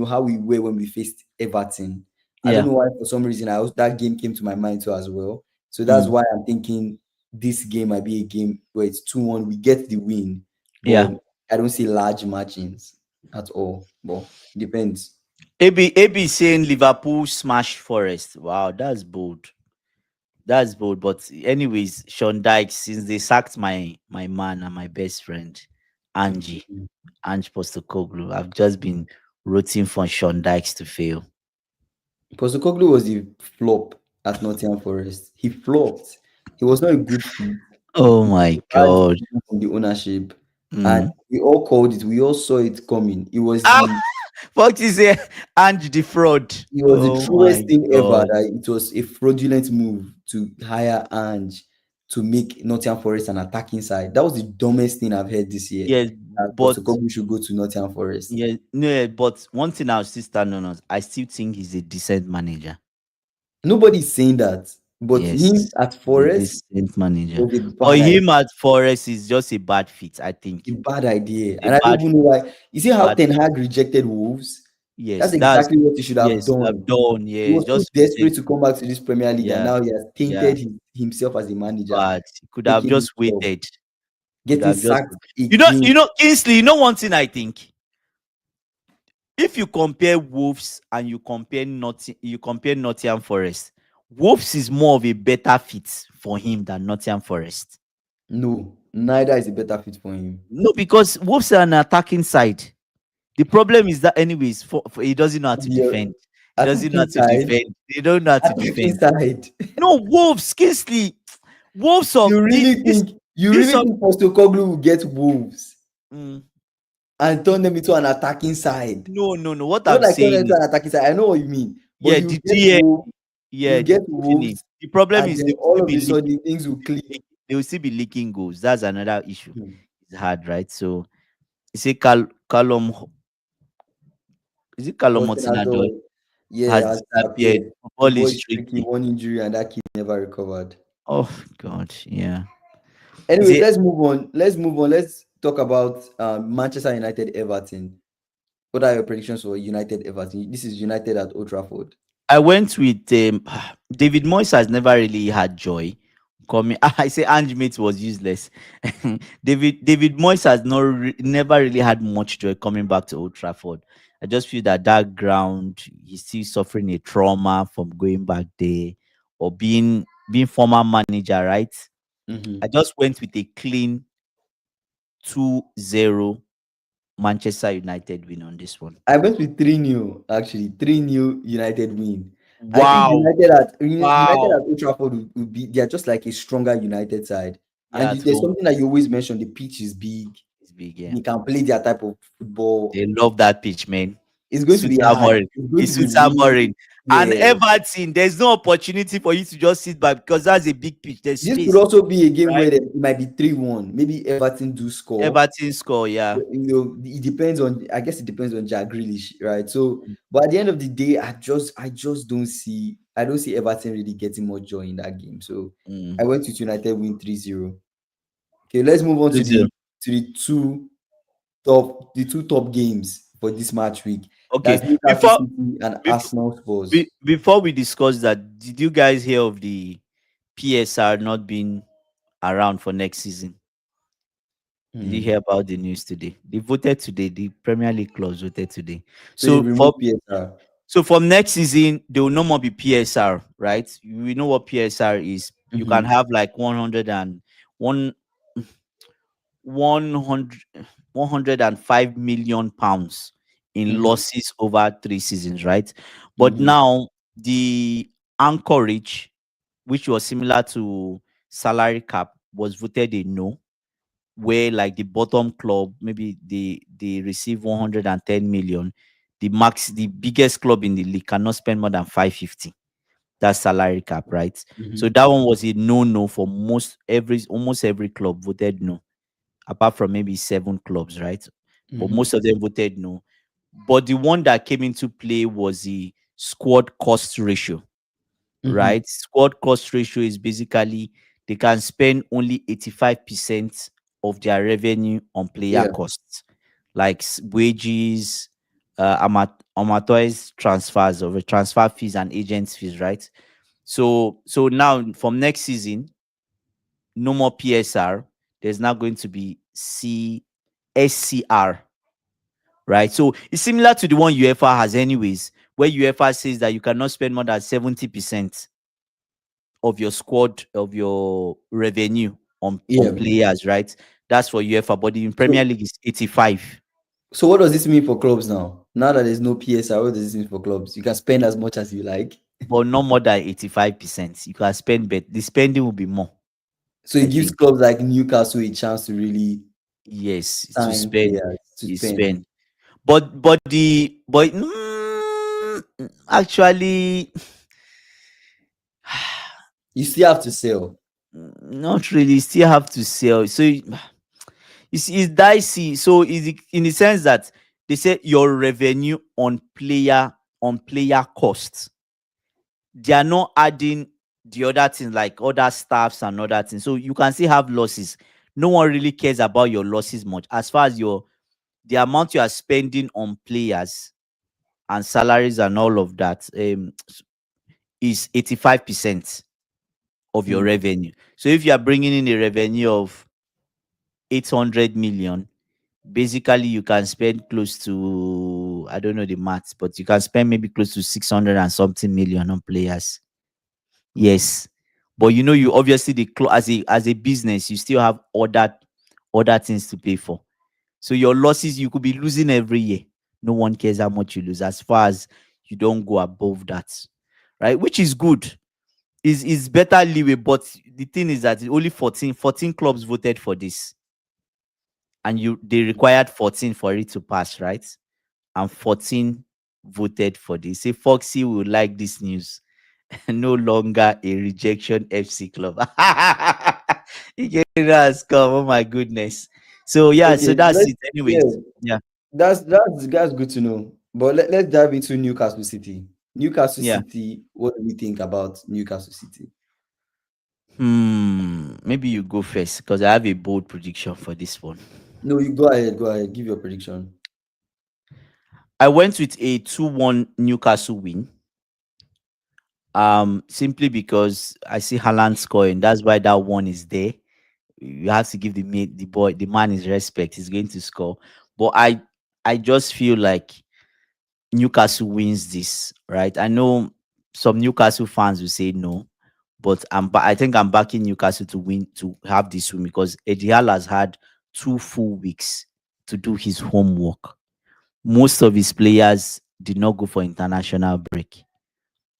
how we were when we faced Everton. I don't Yeah. know why for some reason that game came to my mind too as well. So that's Mm, why I'm thinking this game might be a game where it's 2-1. We get the win, yeah. but I don't see large margins at all. But depends. AB saying Liverpool smash Forest. Wow, that's bold. That's bold. But anyways, Sean Dyche, since they sacked my man and my best friend, Angie, Ange Postecoglou, I've just been rooting for Sean Dykes to fail. Postecoglou was a flop at Nottingham Forest. He flopped. He was not a good fit. Oh He my had god. issues from the ownership, and Mm. we all called it. We all saw it coming. Ah, what is it? Ange the fraud. It was the Oh my truest thing ever. god. That it was a fraudulent move to hire Ange to make Nottingham Forest an attacking side. That was the dumbest thing I've heard this year. Yes, That but Postecoglou should go to Nottingham Forest. yeah, no, yeah, but one thing I'll still stand on is I still think he's a decent manager. Nobody's saying that, but him Yes, at he's a Forest decent manager. was a But bad idea. him at Forest is just a bad fit, I A think. bad idea. A And I don't bad even know why. You see how bad Ten Hag rejected Wolves? yes, That's that's exactly what he should have yes, I've done. done. He Yes, was so just waited. desperate to come back to this Premier League, and Yeah, now he has yeah. tainted himself as a manager, But he could have making just himself waited. Could getting have just sacked you again. know, Kingsley, you know one thing I think. If you compare Wolves and you compare Nottingham Forest, Wolves is more of a better fit for him than Nottingham Forest. No, neither is a better fit for him. No, because Wolves are an attacking side. The problem is that, anyways, for he doesn't know how to The defend. He doesn't know how attacking to side, defend. They don't know how to attacking defend. side. No, Wolves, Kingsley, Wolves of You this really of think Postecoglou will get Wolves mm, and turn them into an attacking side? no. What Not I'm like turn them saying into is, an attacking side. I know what you mean, but yeah, the GM, You yeah, the get GM. Wolves, The problem and is then all of a sudden things will click. they will still be leaking goals. That's another issue. Hmm. It's hard, right? So you say Callum, is it Callum Fortunato, Hudson has yeah, has disappeared. disappeared. The Football boy is is tricky. tricky. One injury, and that kid never recovered. Oh God, yeah. Is Anyways, it? let's move on. Let's move on. Let's talk about Manchester United Everton. What are your predictions for United Everton? This is United at Old Trafford. I went with David Moyes has never really had joy coming. I say Ange Mate was useless. David Moyes has never really had much joy coming back to Old Trafford. I just feel that that ground, he's still suffering a trauma from going back there or being former manager, right? I Mhm. just went with a clean 2-0 Manchester United win on this one. I went with 3-0, actually. 3-0 United win. I think Wow. United Wow. at Old Trafford would be they are just like a stronger United side. And Yeah, at there's home. something that you always mention, the pitch is big. It's big, yeah. They can play their type of football. They love that pitch, man. It's going to Suits be hard. Amorim. It's going It to be suits really, Amorim. And yeah. Everton, there's no opportunity for you to just sit back because that's a big pitch. There's This could space, also be a game right? where it might be 3-1. Maybe Everton do score. Everton score, yeah. It depends on. I guess it depends on Jack Grealish, right? So, but at the end of the day, I just don't see. I don't see Everton really getting much joy in that game. So, I Mm. went with United win 3-0. Okay, let's move on to 3-0. the two top games for this match week. Okay. That's Newcastle Before City and before Arsenal Spurs. before we discuss that, did you guys hear of the PSR not being around for next season? Did you Hmm. hear about the news today? They voted today. The Premier League clubs voted today. So they So for removed PSR. so from next season, there will no more be PSR, right? We know what PSR is. You can Mm-hmm. have like 100 and one 100 £105 million in Mm-hmm. losses over 3 seasons, right? But Mm-hmm. now the anchorage, which was similar to salary cap, was voted a no, where like the bottom club, maybe they receive 110 million. The biggest club in the league cannot spend more than 550. That's salary cap, right? So Mm-hmm. that one was a no for almost every club voted no, apart from maybe 7 clubs, right? But Mm-hmm. most of them voted no. But the one that came into play was the squad cost ratio, Mm-hmm. right? Squad cost ratio is basically they can spend only 85% of their revenue on player Yeah. costs, like wages, amateurs transfers or transfer fees and agents fees, right? So now from next season, no more PSR. There's now going to be SCR, right? So it's similar to the one UEFA has, anyways, where UEFA says that you cannot spend more than 70% of your squad of your revenue on Yeah. players, right? That's for UEFA, but in Premier So League is 85, so what does this mean for clubs now? Now that there's no PSR, what does this mean for clubs? You can spend as much as you like. but not more than 85%. You can spend, but the spending will be more, So I it gives think. clubs like Newcastle a chance to really Yes, to sign spend, players to you spend. spend. Actually, You still have to sell. not really. Still have to sell. So it's dicey. So is it in the sense that they say your revenue on player costs. They are not adding the other things like other staffs and other things. So you can still have losses. No one really cares about your losses much as far as the amount you are spending on players and salaries and all of that is 85% of your Hmm. revenue. So if you are bringing in a revenue of 800 million, basically you can spend close to, I don't know the maths, but you can spend maybe close to 600 and something million on players. Yes. But you obviously as a business, you still have other things to pay for. So your losses, you could be losing every year. No one cares how much you lose as far as you don't go above that. Right? Which is good. Is better leeway, but the thing is that only 14 clubs voted for this, and they required 14 for it to pass, right? And 14 voted for this. Say Foxy will like this news. No longer a rejection FC club. It has come. Oh my goodness. So yeah, so Okay, that's let's it. yeah, Anyways, yeah, that's good to know. But let's dive into Newcastle City. Newcastle yeah. City, what do we think about Newcastle City? Maybe you go first because I have a bold prediction for this one. No, you go ahead, give your prediction. I went with a 2-1 Newcastle win. Simply because I see Haaland scoring. That's why that one is there. You have to give the man his respect. He's going to score. But I just feel like Newcastle wins this, right? I know some Newcastle fans will say no, but I think I'm backing Newcastle to win, to have this win, because Eddie Howe has had 2 full weeks to do his homework. Most of his players did not go for international break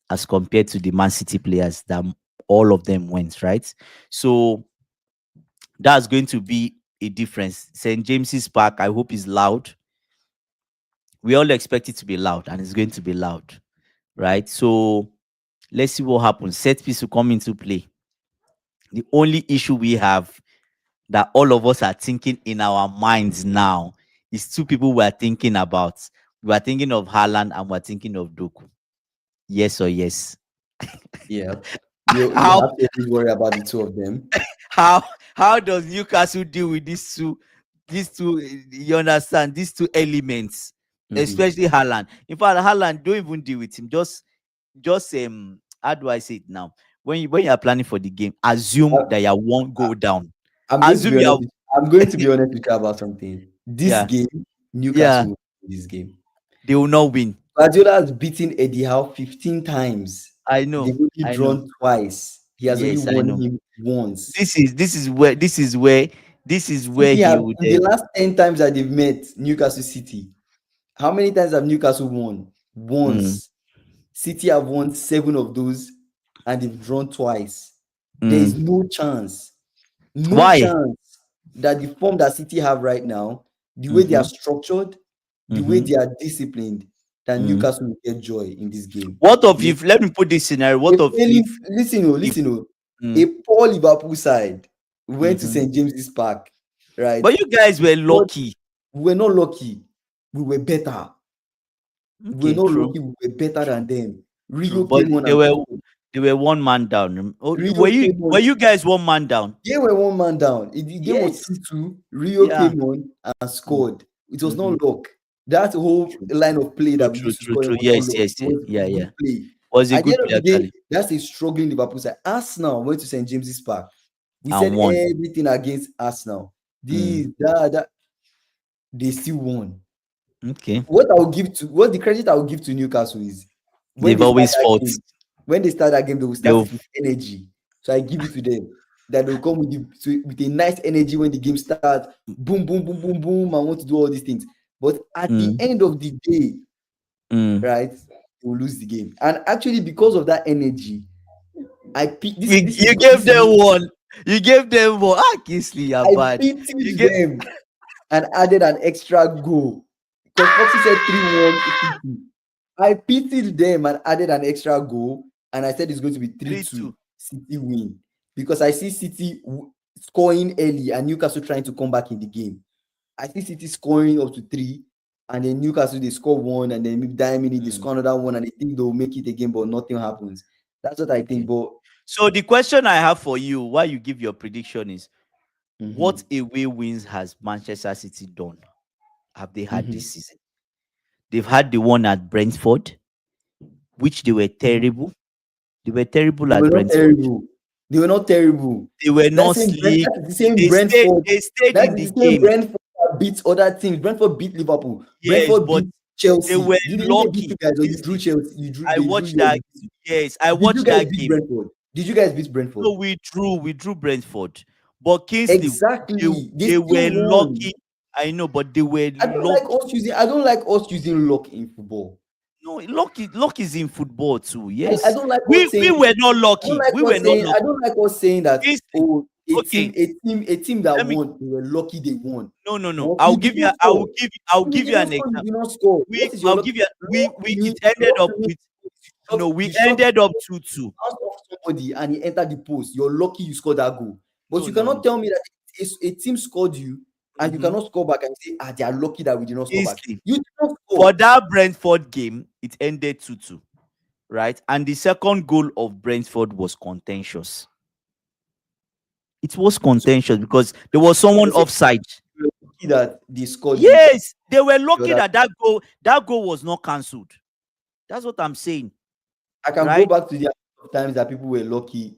as compared to the Man City players that all of them went, right? So that's going to be a difference. St. James's Park, I hope, is loud. We all expect it to be loud, and it's going to be loud, right? So let's see what happens. Set piece will come into play. The only issue we have that all of us are thinking in our minds now is two people we are thinking about. We are thinking of Haaland and we're thinking of Doku. Yes or yes? Yeah. You How have to always worry about the two of them. how how does Newcastle deal with these two, you understand, these two elements, Hmm. especially Haaland? In fact, Haaland, don't even deal with him. Just how do I say it now? When you are planning for the game, assume that you won't go down. I'm going to Assume be you honest. are I'm going to be honest with you about something. This yeah, game, yeah, Newcastle will win this game. they will not win. Guardiola has beaten Eddie Howe 15 times. I know, They've only I know. drawn twice. He has only Yes, I won know. him once. This is where City he have would in the last 10 times that they've met Newcastle City. How many times have Newcastle won? mm, Once. City have won 7 of those and they've drawn twice. There is mm. no Why? chance that the form that City have right now, the way they are Mm-hmm, structured, the way mm-hmm, they are disciplined, that mm. Newcastle will get joy in this game. What of Yeah. if, let me put this scenario, A what of failing, if listen, oh, a mm, poor Liverpool side went to mm-hmm. St. James's Park, right? But you guys were But lucky. we were not lucky. We were better. We were Okay, not true, lucky. We were better than them. true. Rio But came on they and were scored. they were one man down. Oh, were Rio you came were on. you guys one man down? They were one man down. The game was Yes. 2-2. Rio Yeah. came on and Mm, scored. It was mm-hmm. not luck. That whole True, line of play true, that we true, used to true, score true. was not Yes, luck. yes, It yes. was Yeah, yeah. good play. Was a At the good end of play the day, actually. that's a struggling Liverpool side. Arsenal went to St. James's Park. We And said won. everything against Arsenal. Mm. This, that, they still won. Okay. What the credit I will give to Newcastle is when They've they start always that fought. game, they will start They'll it with energy. So I give it to them that they'll come with a nice energy when the game starts. Boom, boom, boom, boom, boom. I want to do all these things. But at the mm, end of the day, mm. right, they will lose the game. And actually, because of that energy, I pick this. You, you gave This is them me. one. You gave them one. Ah, Kingsley, you're I bad. You pitied get them and added an extra goal because Foxy said 3-1 City. I pitied them and added an extra goal, and I said it's going to be 3-2 3-2. City win because I see City scoring early and Newcastle trying to come back in the game. I see City scoring up to 3, and then Newcastle they score 1, and then maybe 9 minutes they Mm, score another 1, and they think they'll make it again, but nothing happens. That's what I think. okay. But So the question I have for you, while you give your prediction, is what mhm, away wins has Manchester City done? Have they had mhm, this season? They've had the one at Brentford, which they were mhm. terrible. They were terrible They were at not Brentford. terrible. They were not terrible. They were not That sleek. is the same They stayed. Brentford. They stayed That in is the the same game. Brentford that beats other teams. Brentford beat Liverpool. Yes, Brentford but beat they Chelsea. were Didn't they beat lucky. you guys or you drew Kingsley, Chelsea? I They drew watched you. that. Yes, I Did you watched guys that beat game. Brentford? Did you guys beat Brentford? No, we drew Brentford. But Kingsley, they, Exactly. They they still were won. lucky. I know, but they were lucky. I don't like us using luck in football. No, luck is in football too. I Yes. don't like us We saying were not I don't lucky. like We were us not saying I lucky. don't like us saying that, Kingsley, oh, okay. a team that Let me won, they were lucky they won. no no no. No, you did not score. I'll If you give did you not an score, you example. did not score. We What is your I'll luck? give you we it ended Luck up to me with no, we the shot ended up 2-2. bounced off somebody and he entered the post. You're lucky you scored that goal. But No, you no, no. cannot tell me that a team scored you and you Mm-hmm. cannot score back and say, they are lucky that we did not score back. Instantly. You did not For score. that Brentford game, it ended 2-2, right? And the second goal of Brentford was contentious. It was So contentious because there was you someone say offside. you were lucky that they scored you Yes, they were the lucky other. that that goal was not cancelled. That's what I'm saying, I can go right? back to the times that people were lucky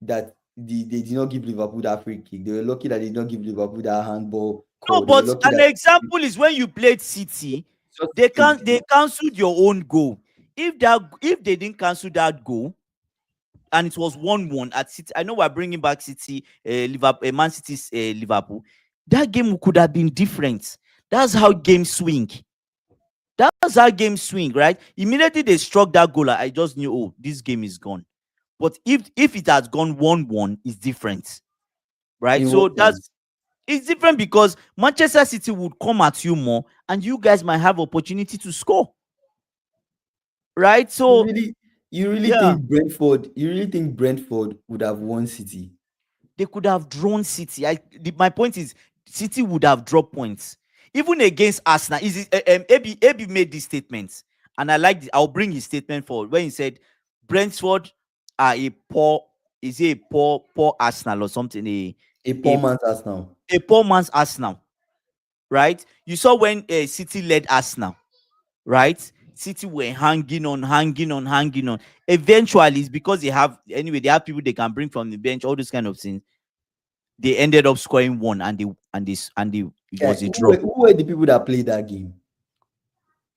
that they did not give Liverpool that free kick. They were lucky that they did not give Liverpool that handball No, call. They were but lucky an that example is when you played City, just they cancelled your own goal. If they didn't cancel that goal and it was 1-1 at City, I know we're bringing back City, Liverpool, Man City's Liverpool. That game could have been different. That's how games swing. That's how games swing, right? Immediately they struck that goal, I just knew, oh, this game is gone. But if it has gone 1-1, it's different, right? in So what that's sense? It's different because Manchester City would come at you more, and you guys might have opportunity to score, right? You So really, you really yeah, think Brentford? You really think Brentford would have won City? they could have drawn City. My point is, City would have dropped points even against Arsenal. Is it, AB made this statement, and I like. I'll bring his statement forward when he said Brentford are a poor. Is it a poor Arsenal or something? A A poor man's Arsenal. a poor man's Arsenal, right? You saw when City led Arsenal, right? City were hanging on, hanging on, hanging on. Eventually, it's because they have people they can bring from the bench, all those kind of things. They ended up scoring one, and it Yeah, was a draw. who were the people that played that game?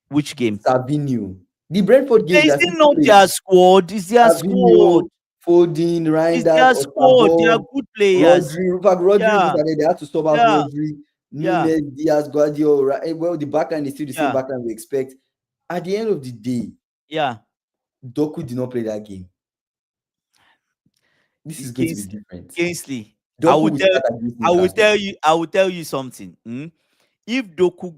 Which game? Savinho. The Brentford game Is that it City not played. their squad? It's their squad. Savinho, Foden, It's Reinders, their squad. They are Otabor, good players. Rodri. In fact, Rodri even Yeah, started. They had to stop out yeah, Rodri, yeah, Nunes, Diaz, Guardiola. Well, the backline is still the same yeah, backline we expect. At the end of the day, yeah. Doku did not play that game. This is going to be Kings, different. Kingsley, Doku will start against Newcastle. I will tell you something. If if Doku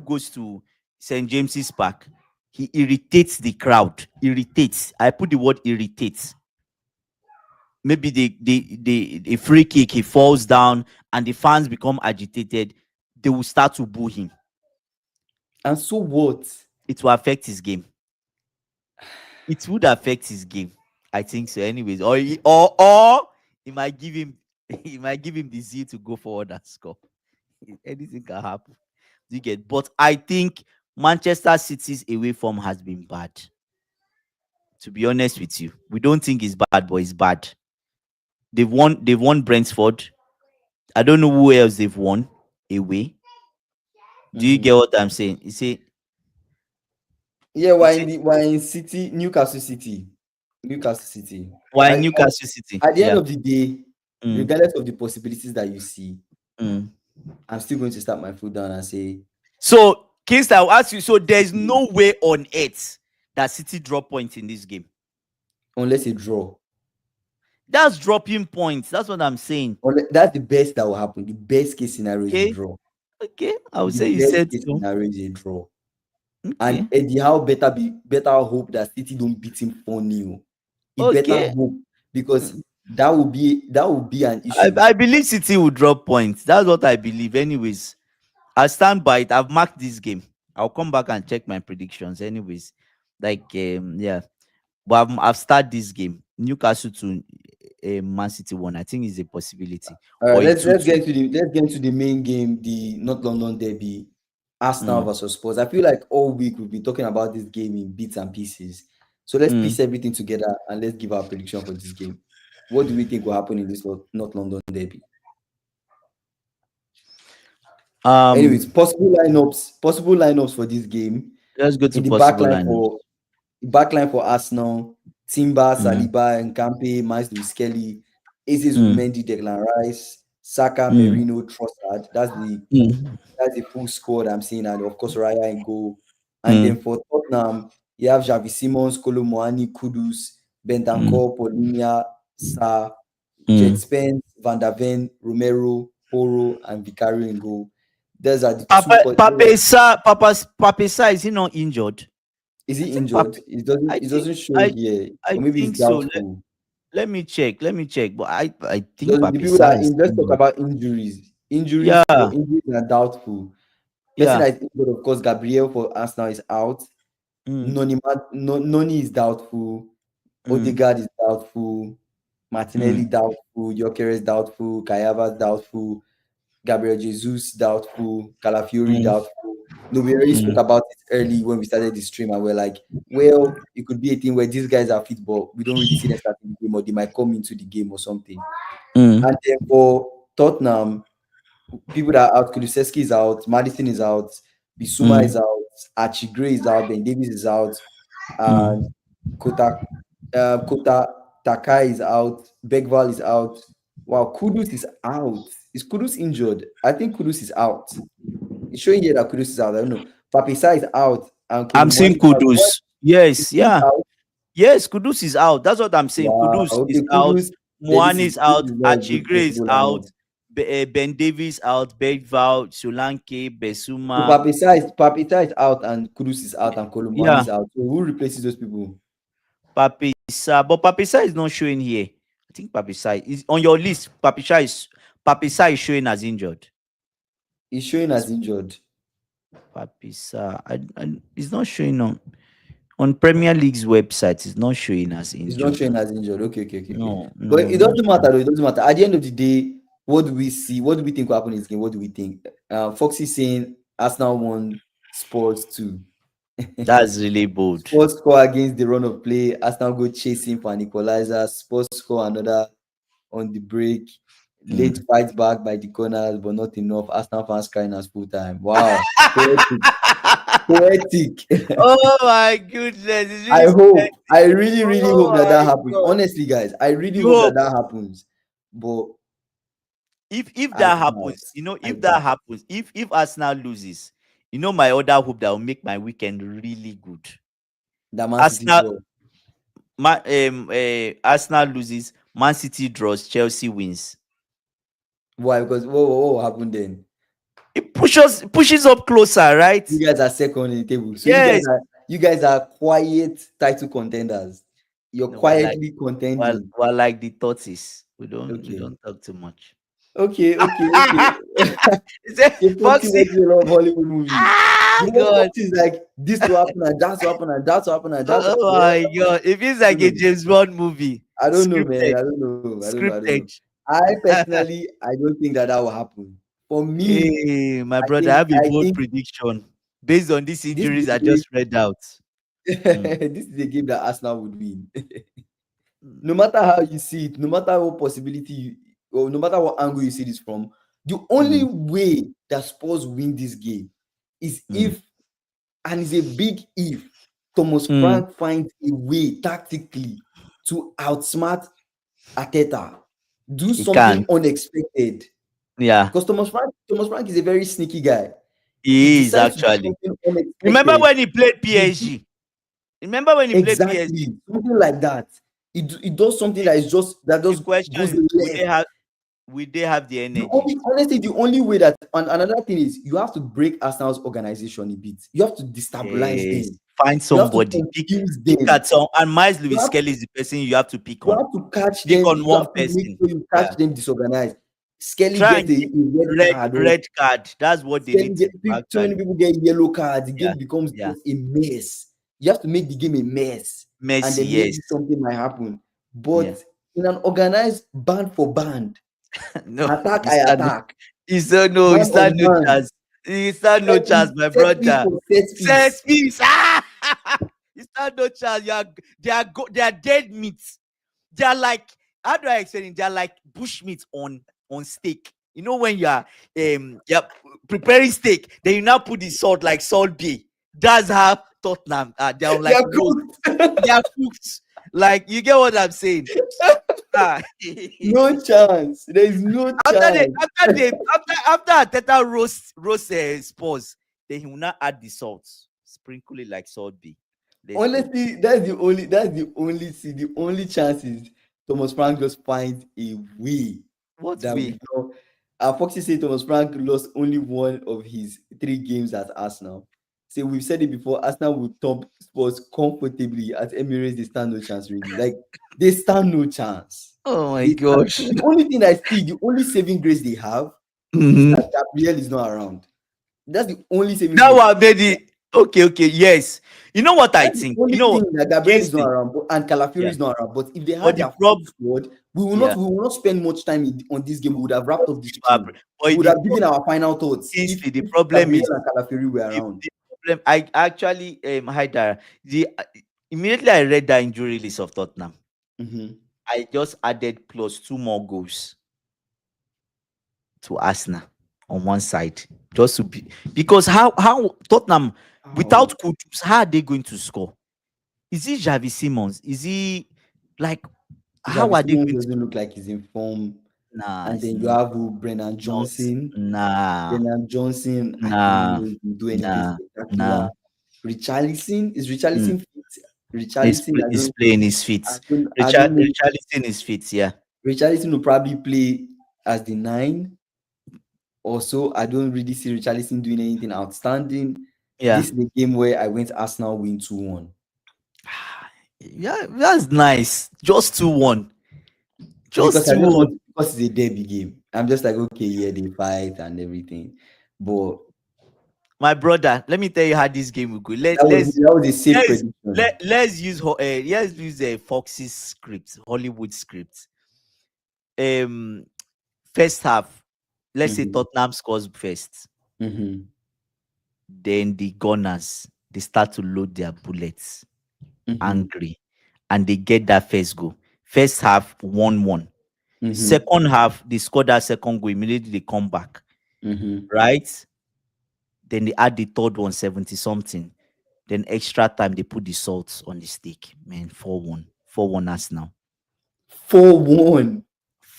goes to St. James's Park, he irritates the crowd. Irritates. I put the word irritates. Maybe the free kick, he falls down and the fans become agitated. They will start to boo him. And so what? It will affect his game. It would affect his game. I think so. Anyways, or he might give him he might give him the zeal to go forward and score. Anything can happen. You get, but I think Manchester City's away form has been bad. To be honest with you, we don't think it's bad, but it's bad. They've won Brentford. I don't know who else they've won away. Do you Mhm. get what I'm saying? Yeah, You see, we're in City, Newcastle City. Newcastle City. why I, Newcastle City? at the end Yeah. of the day, Mm, regardless of the possibilities that you see, mm. I'm still going to start my foot down and say So, Kingston, I'll ask you. So, there's City, no way on earth that City drop points in this game. unless a draw. That's dropping points. That's what I'm saying. That's the best that will happen. The best case scenario is a Okay. draw. Okay. I would The say you best said case so. scenario is a draw. And Okay. Eddie Howe better hope that City don't beat him 4-0. He better Okay. hope because that will be an issue. I believe City will drop points. That's what I believe. Anyways, I stand by it. I've marked this game. I'll come back and check my predictions. Anyways, like yeah. But I've started this game. Newcastle to Man City 1. I think is a possibility. All right, Or a let's 2-2. let's get into the main game, the North London derby, Arsenal Mm, versus Spurs. I feel like all week we've been talking about this game in bits and pieces. So let's mm. piece everything together and let's give our prediction for this game. What do we think will happen in this North London derby? Um, Anyways, possible lineups for this game. let's go to In the possible backline lineups. for Arsenal, Timber, Mm, Saliba, Nkampe, Miles Lewis Kelly, Eze mm, Zubimendi, Declan Rice, Saka, mm, Merino, Trossard. mm, That's the full squad I'm seeing, and of course Raya in goal. And mm, then for Tottenham, you have Javi Simons, Kolo Muani, Kudus, mm, Bentancur, Polinia, Sa, Jet mm. Spence, Van der Ven, Romero, Poro, and Vicario in goal. Those are the two. Papa Sa, is he not injured? Is I he think injured? It doesn't. I It think doesn't show I here, I or maybe it's think so. doubtful. Let me check. Let me check. But I think The Papa people Sa that are is in, let's talk injured. about injuries. Yeah, Injuries are doubtful. Person yeah. that is injured, of course, Gabriel for Arsenal is out. Mm, Noni is doubtful. mm, Odegaard is doubtful. Martinelli mm, doubtful. Gyökeres doubtful. Kayava doubtful. Gabriel Jesus doubtful. Calafiori mm, doubtful. No, we already spoke mm, about it early when we started the stream, and we're like, well, it could be a thing where these guys are fit, but we don't really see them starting the game, or they might come into the game or something. mm, And then for Tottenham, people that are out, Kulusevski is out, Madison is out, Bisuma mm, is out, Archie Gray is out, Ben Davies is out, and mm. Kota Takai is out, Begval is out. Wow, Kudus is out. Is Kudus injured? I think Kudus is out. It's showing here that Kudus is out. I don't know. Papisa is out, and I'm saying Kolomwani is out. What? Kudus. Is Yes, Kudus yeah. out? Yes, Kudus is out. That's what I'm saying. Wow. Kudus is Okay, out. Kudus. Then Muani is this out. is not a good Achigre is possible out. lineup. Ben Davis out, Bergval, Solanke, So Besuma. Papita is out and Kudus is out and Kolomani Yeah, is out. So who replaces those people? Papisa, but Papisa is not showing here. I think Papisa is on your list. Papisa is showing as injured. He's showing as injured. Papisa, it's not showing on Premier League's website. It's not showing as He's not injured. showing as injured. Okay. No, But no, it not doesn't matter though. It doesn't matter. At the end of the day, what do we see? What do we think will happen in this game? What do we think? Foxy saying Arsenal won, Spurs 2. that's really bold. Spurs score against the run of play. Arsenal go chasing for an equalizer. Spurs score another on the break. Late Mm. fight back by the corners, but not enough. Arsenal fans crying as full time. Wow. Poetic. Poetic. Oh my goodness, it's I really hope. sweaty. I really, really Oh hope that my that happens. god. Honestly, guys, I really You hope that hope that happens. But if I that happens, doubt. I if that doubt happens, if Arsenal loses, my other hope that will make my weekend really good. that Man City Arsenal draw. Arsenal loses, Man City draws, Chelsea wins. Why? Because what happened then? It pushes up closer, right? You guys are second in the table. So Yes. you guys are quiet title contenders. You're No, quietly contending. we're like the tortoise. We Okay. don't talk too much. Okay. Is it Okay, Foxy Foxy? watches a lot of Hollywood movies. Ah, You know, God. Foxy is like this to happen and that to happen and that to happen and that to Oh happen. my god. It feels I like don't a know. James Bond movie. I don't know, man. Scripted. I don't know. Scripted. I personally, I don't think that will happen. For me, Hey, my I brother, I think, have a I bold think prediction based on these this is injuries I a game. just read out. Mm, This is a game that Arsenal would win. mm, No matter how you see it, no matter what possibility or no matter what angle you see this from, the only mm, way that Spurs win this game is mm, if, and it's a big if, Thomas mm. Frank finds a way tactically to outsmart Ateta, do He something can't. unexpected. Yeah, Because Thomas Frank is a very sneaky guy. He he is decides to do actually. something Remember unexpected. when he played PSG? Remember when he played PSG? Exactly, something like that. It does something that is that The just question goes is, left. would they have the The energy? only honestly, the only way that and another thing is you have to break Arsenal's organization a bit. You have to destabilize Yes. them. Find You have to somebody. confuse Pick them. at some, and Miles You Lewis have Skelly is the person you have to pick you on. have to catch Pick them. on You one have to make person. sure you Yeah. catch them disorganized. Skelly Try gets and a give red card, or red card. That's what they need to do so many actually. people get yellow cards. The Yeah. game becomes Yeah. just a mess. You have to make the game a mess, and Messi, then yes. maybe something might happen. Yeah. But in an organized band for band, No, attack you I stand attack, you said no, you man stand on no man, chance. You stand no chance, my set piece brother. for set Set piece. piece. Ah! You stand no chance. They are dead meat. They are like, how do I explain it? They are like bush meat on steak. You know when you're preparing steak, then you now put the salt like salt bay. That's how Tottenham they're on They like are roast. cooked. They are cooked. Like you get what I'm saying? Ah. No chance. There is no chance. After Ateta roast Spurs, then he will not add the salt. Sprinkle it like salt be. Let's go. Honestly, the only chance is Thomas Frank just finds a way What that we way? know. Foxy said Thomas Frank lost only one of his 3 games at Arsenal. So we've said it before, Arsenal will top Spurs comfortably at Emirates. They stand no chance, really. Like they stand no chance. Oh my gosh. The only thing I see, the only saving grace they have is Mhm. that Gabriel is not around. That's the only saving That grace. one made it. Okay, yes. You know what I That's the think? only thing that Gabriel is not Kingston. around, and Calafiori Yeah. is not around. But if they But had the their full prob squad, yeah. we will not spend much time on this game. We would have wrapped up the stream. We But would have given our final thoughts Kingsley, the if problem Gabriel is and Calafiori were around. the problem. I actually Haidar, the immediately I read that injury list of Tottenham, Mhm. I just added plus 2 more goals to Arsenal on one side, just to be, because how Tottenham Oh, without Kudus, how are they going to score? Is he Javi Simmons? Is he like, how Xavi are they Simons going to? doesn't look like he's in form. Nah, And it's then you not have who, Brennan not Johnson. nah Brennan Johnson, I don't nah know if he do anything nah spectacular. nah. Richarlison, is Mm. Richarlison fit? Richarlison, He's playing his feet. I don't know. Richarlison is fit, yeah. Richarlison will probably play as the 9. also, I don't really see Richarlison doing anything outstanding. Yeah. This is the game where I went Arsenal win 2-1 Yeah, that's nice. Just 2-1. because Just I just 2-1. want because it's a derby game. I'm just like, okay, yeah, they fight and everything, but My brother, let me tell you how this game will go. Let that was let's that was a safe let's prediction. let's use a Fox's script, Hollywood script. Um, First half, let's say Mm-hmm. Tottenham scores first. Mm-hmm. Then the Gunners, they start to load their bullets, Mm-hmm. angry, and they get that first goal. First half 1-1. Mm-hmm. Second half, they score that second goal. Immediately they come back, Mm-hmm. right? Then they add the third one, 70 something. Then extra time, they put the salt on the steak. Man, 4-1. 4-1 us now. 4-1.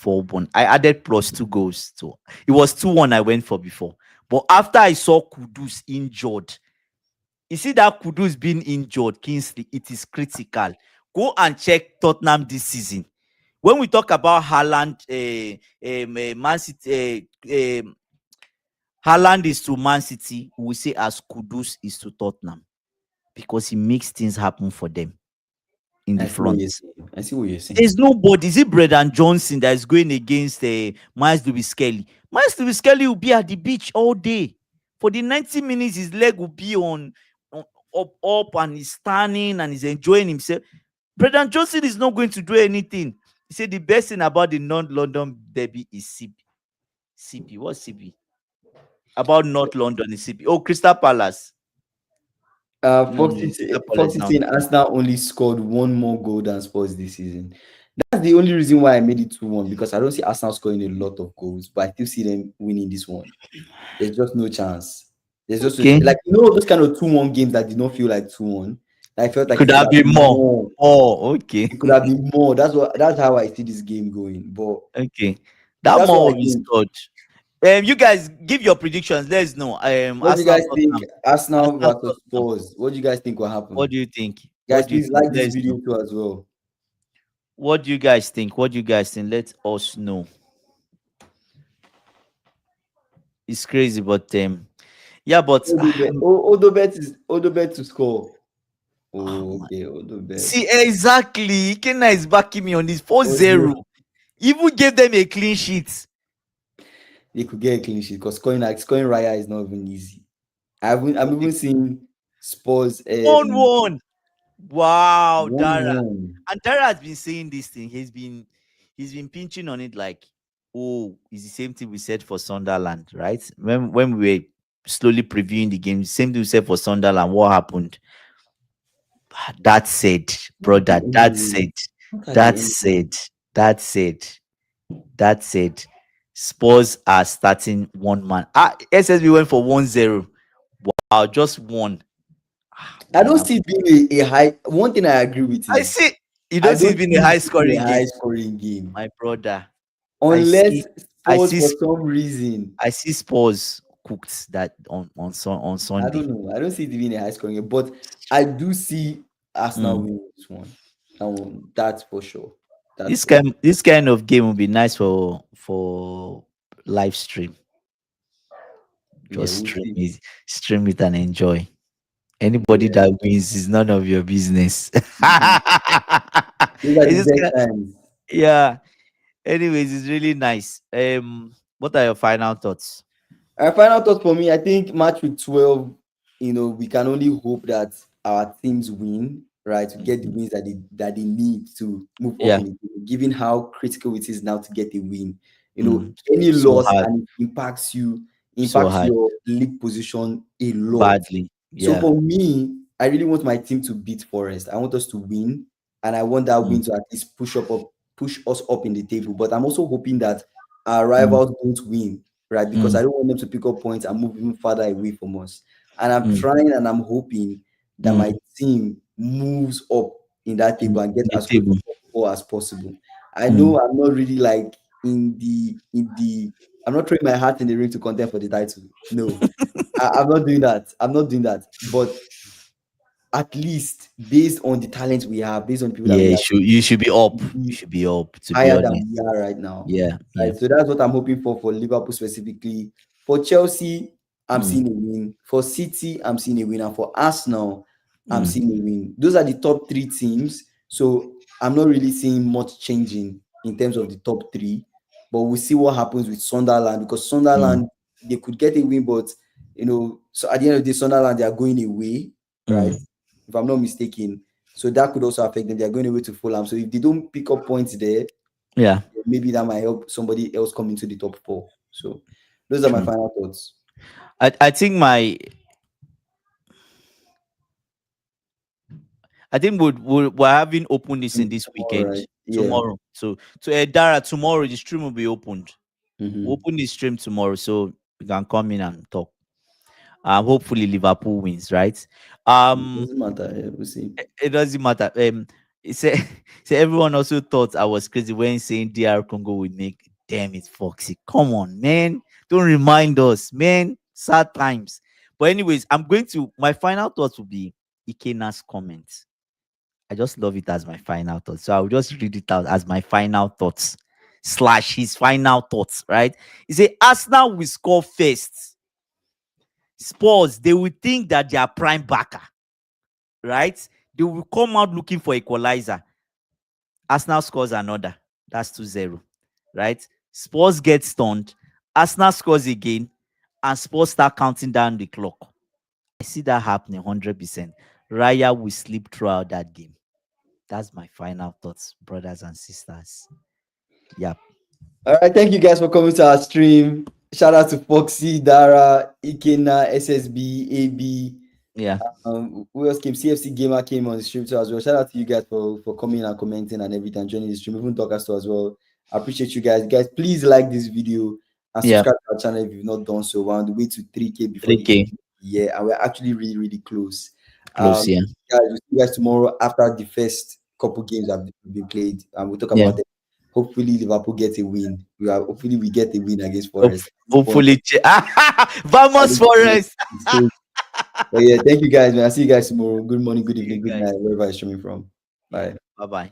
4-1. I added plus two goals. So it was 2-1 I went for before. But after I saw Kudus injured, you see that Kudus being injured, Kingsley, it is critical. Go and check Tottenham this season. When we talk about Haaland, Man City, Haaland is to Man City, we say as Kudus is to Tottenham because he makes things happen for them in the I see what front. you're saying. I see what you're saying. There's nobody. Is it Brendan Johnson that is going against Miles Lewis Kelly? Miles Lewis Kelly will be at the beach all day. For the 90 minutes, his leg will be on up, and he's standing and he's enjoying himself. Brendan Johnson is not going to do anything. He said the best thing about the non-London derby is CP. CP. What's CP? About North London is CP. Oh, Crystal Palace. No, no, Crystal Palace Foxy now. saying Arsenal only scored one more goal than Spurs this season. That's the only reason why I made it 2-1 because I don't see Arsenal scoring a lot of goals, but I still see them winning this one. There's just no chance. There's just Okay. like those kind of 2-1 games that did not feel like 2-1. I felt like Could it could have have been been more. more. Oh, okay. It could have been more. That's how I see this game going. But Okay. That that's what more I will be think. scored. You guys give your predictions. Let's know. What do you Arsenal guys think? Tottenham. Arsenal Arsenal versus Tottenham. Spurs. What do you guys think will What happen? do you think? What Guys, do you please think? like this Let's video know. too as well. What do you guys think? What do you guys think? Let us know. It's crazy, but yeah, but Odobet to score. Oh, man. okay, Odobet. See exactly. Kenna is backing me on this 4-0. 4-0. Even gave them a clean sheet. They could get a clean sheet because scoring Raya is not even easy. I'm even seeing Spurs 1-1. Wow, Dara. 1-1. And Dara has been saying this thing. He's been pinching on it like, oh, it's the same thing we said for Sunderland, right? When we were slowly previewing the game, same thing we said for Sunderland. What happened? That said, Look at the brother, that enemy. said, Look at the that enemy. said, that said, that said, Spurs are starting one man. SSB went for 1-0. Wow, just one. I Man, don't see it being a high. One thing I agree with I is see. You I don't see don't it being see a it high being scoring a high game. scoring game. My brother. I Unless see I Spurs see for some reason. I see Spurs cooked that on I Sunday. don't know. I don't see it being a high scoring game, but I do see Arsenal Mm. winning this one. That's for sure. That's This for sure. kind of game would be nice for live stream. Yeah, Just we'll see. stream it and enjoy. Anybody Yeah. that wins is none of your business. Mhm. Those are the It's just best times. yeah. Anyways, it's really nice. What are your final thoughts? Final thought for me, I think match week 12, we can only hope that our teams win, right? To get the Mhm. wins that they need to move up Yeah. in the game, given how critical it is now to get a win. Mm. Any So loss hard. and it impacts you, So impacts hard. your league position a lot. Badly. So Yeah. for me, I really want my team to beat Forest. I want us to win, and I want that Mm. win to at least push us up in the table. But I'm also hoping that our Mm. rivals don't win, right? Because Mm. I don't want them to pick up points and move even further away from us. And I'm Mm. trying and I'm hoping that my Mm. team moves up in that Mm. table and get The as close to table. top four as possible. I Mm. know I'm not really like in the I'm not throwing my heart in the ring to contend for the title. No, I'm not doing that. I'm not doing that. But at least based on the talent we have, based on the people that Yeah, we you have, should be up. You be should be up, to be higher than honest. we are right now. Yeah, yeah. Right. So that's what I'm hoping for Liverpool specifically, For Chelsea, I'm Mm, seeing a win. For City, I'm seeing a win. And for Arsenal, I'm mm, seeing a win. Those are the top three teams. So I'm not really seeing much changing in terms of the top three. But we'll see what happens with Sunderland, because mm, Sunderland, they could get a win, but so at the end of the day, Sunderland, they are going away, right? mm. If I'm not mistaken. So that could also affect them. They are going away to Fulham. So if they don't pick up points there, Yeah, maybe that might help somebody else come into the top four. So those are my true. final thoughts. I think we're having open this in this All weekend right. Yeah. tomorrow. So Dara, tomorrow the stream will be opened. We'll Mm-hmm. open the stream tomorrow, so you can come in and talk. Hopefully Liverpool wins, right? It Um, doesn't matter. Yeah, we'll see. it doesn't matter. It said, so everyone also thought I was crazy when saying DR Congo would make. Damn it, Foxy. Come on, man. Don't remind us, man. Sad times. But anyways, I'm going to my final thoughts will be Ikena's comments. I just love it as my final thoughts. So I'll just read it out as my final thoughts slash his final thoughts, right? He said Arsenal will score first. Spurs, they will think that they are prime backer, right? They will come out looking for equalizer. Arsenal scores another. That's 2-0, right? Spurs get stunned. Arsenal scores again, and Spurs start counting down the clock. I see that happening 100%. Raya will sleep throughout that game. That's my final thoughts, brothers and sisters. Yep. All right. Thank you guys for coming to our stream. Shout out to Foxy, Dara, Ikena, SSB, AB. Yeah. Who else came? CFC Gamer came on the stream too as well. Shout out to you guys for coming and commenting and everything, joining the stream, even Talkers too as well. I appreciate you guys. Guys, please like this video and Yeah. subscribe to our channel if you've not done so. We're on the way to 3K before the 3K. year, and we're actually really, really close. Close, yeah. Guys, we'll see you guys tomorrow after the first couple games have been played, and we'll talk Yeah. about it. Hopefully, Liverpool gets a win. Hopefully we get a win against Hope- Forest. At this point, Hopefully. at Vamos this point, Forest. it's so. But yeah, thank you guys, man. I'll see you guys tomorrow. Good morning, good See you evening, good guys. night, wherever you're streaming from. Yeah. Bye. Bye bye.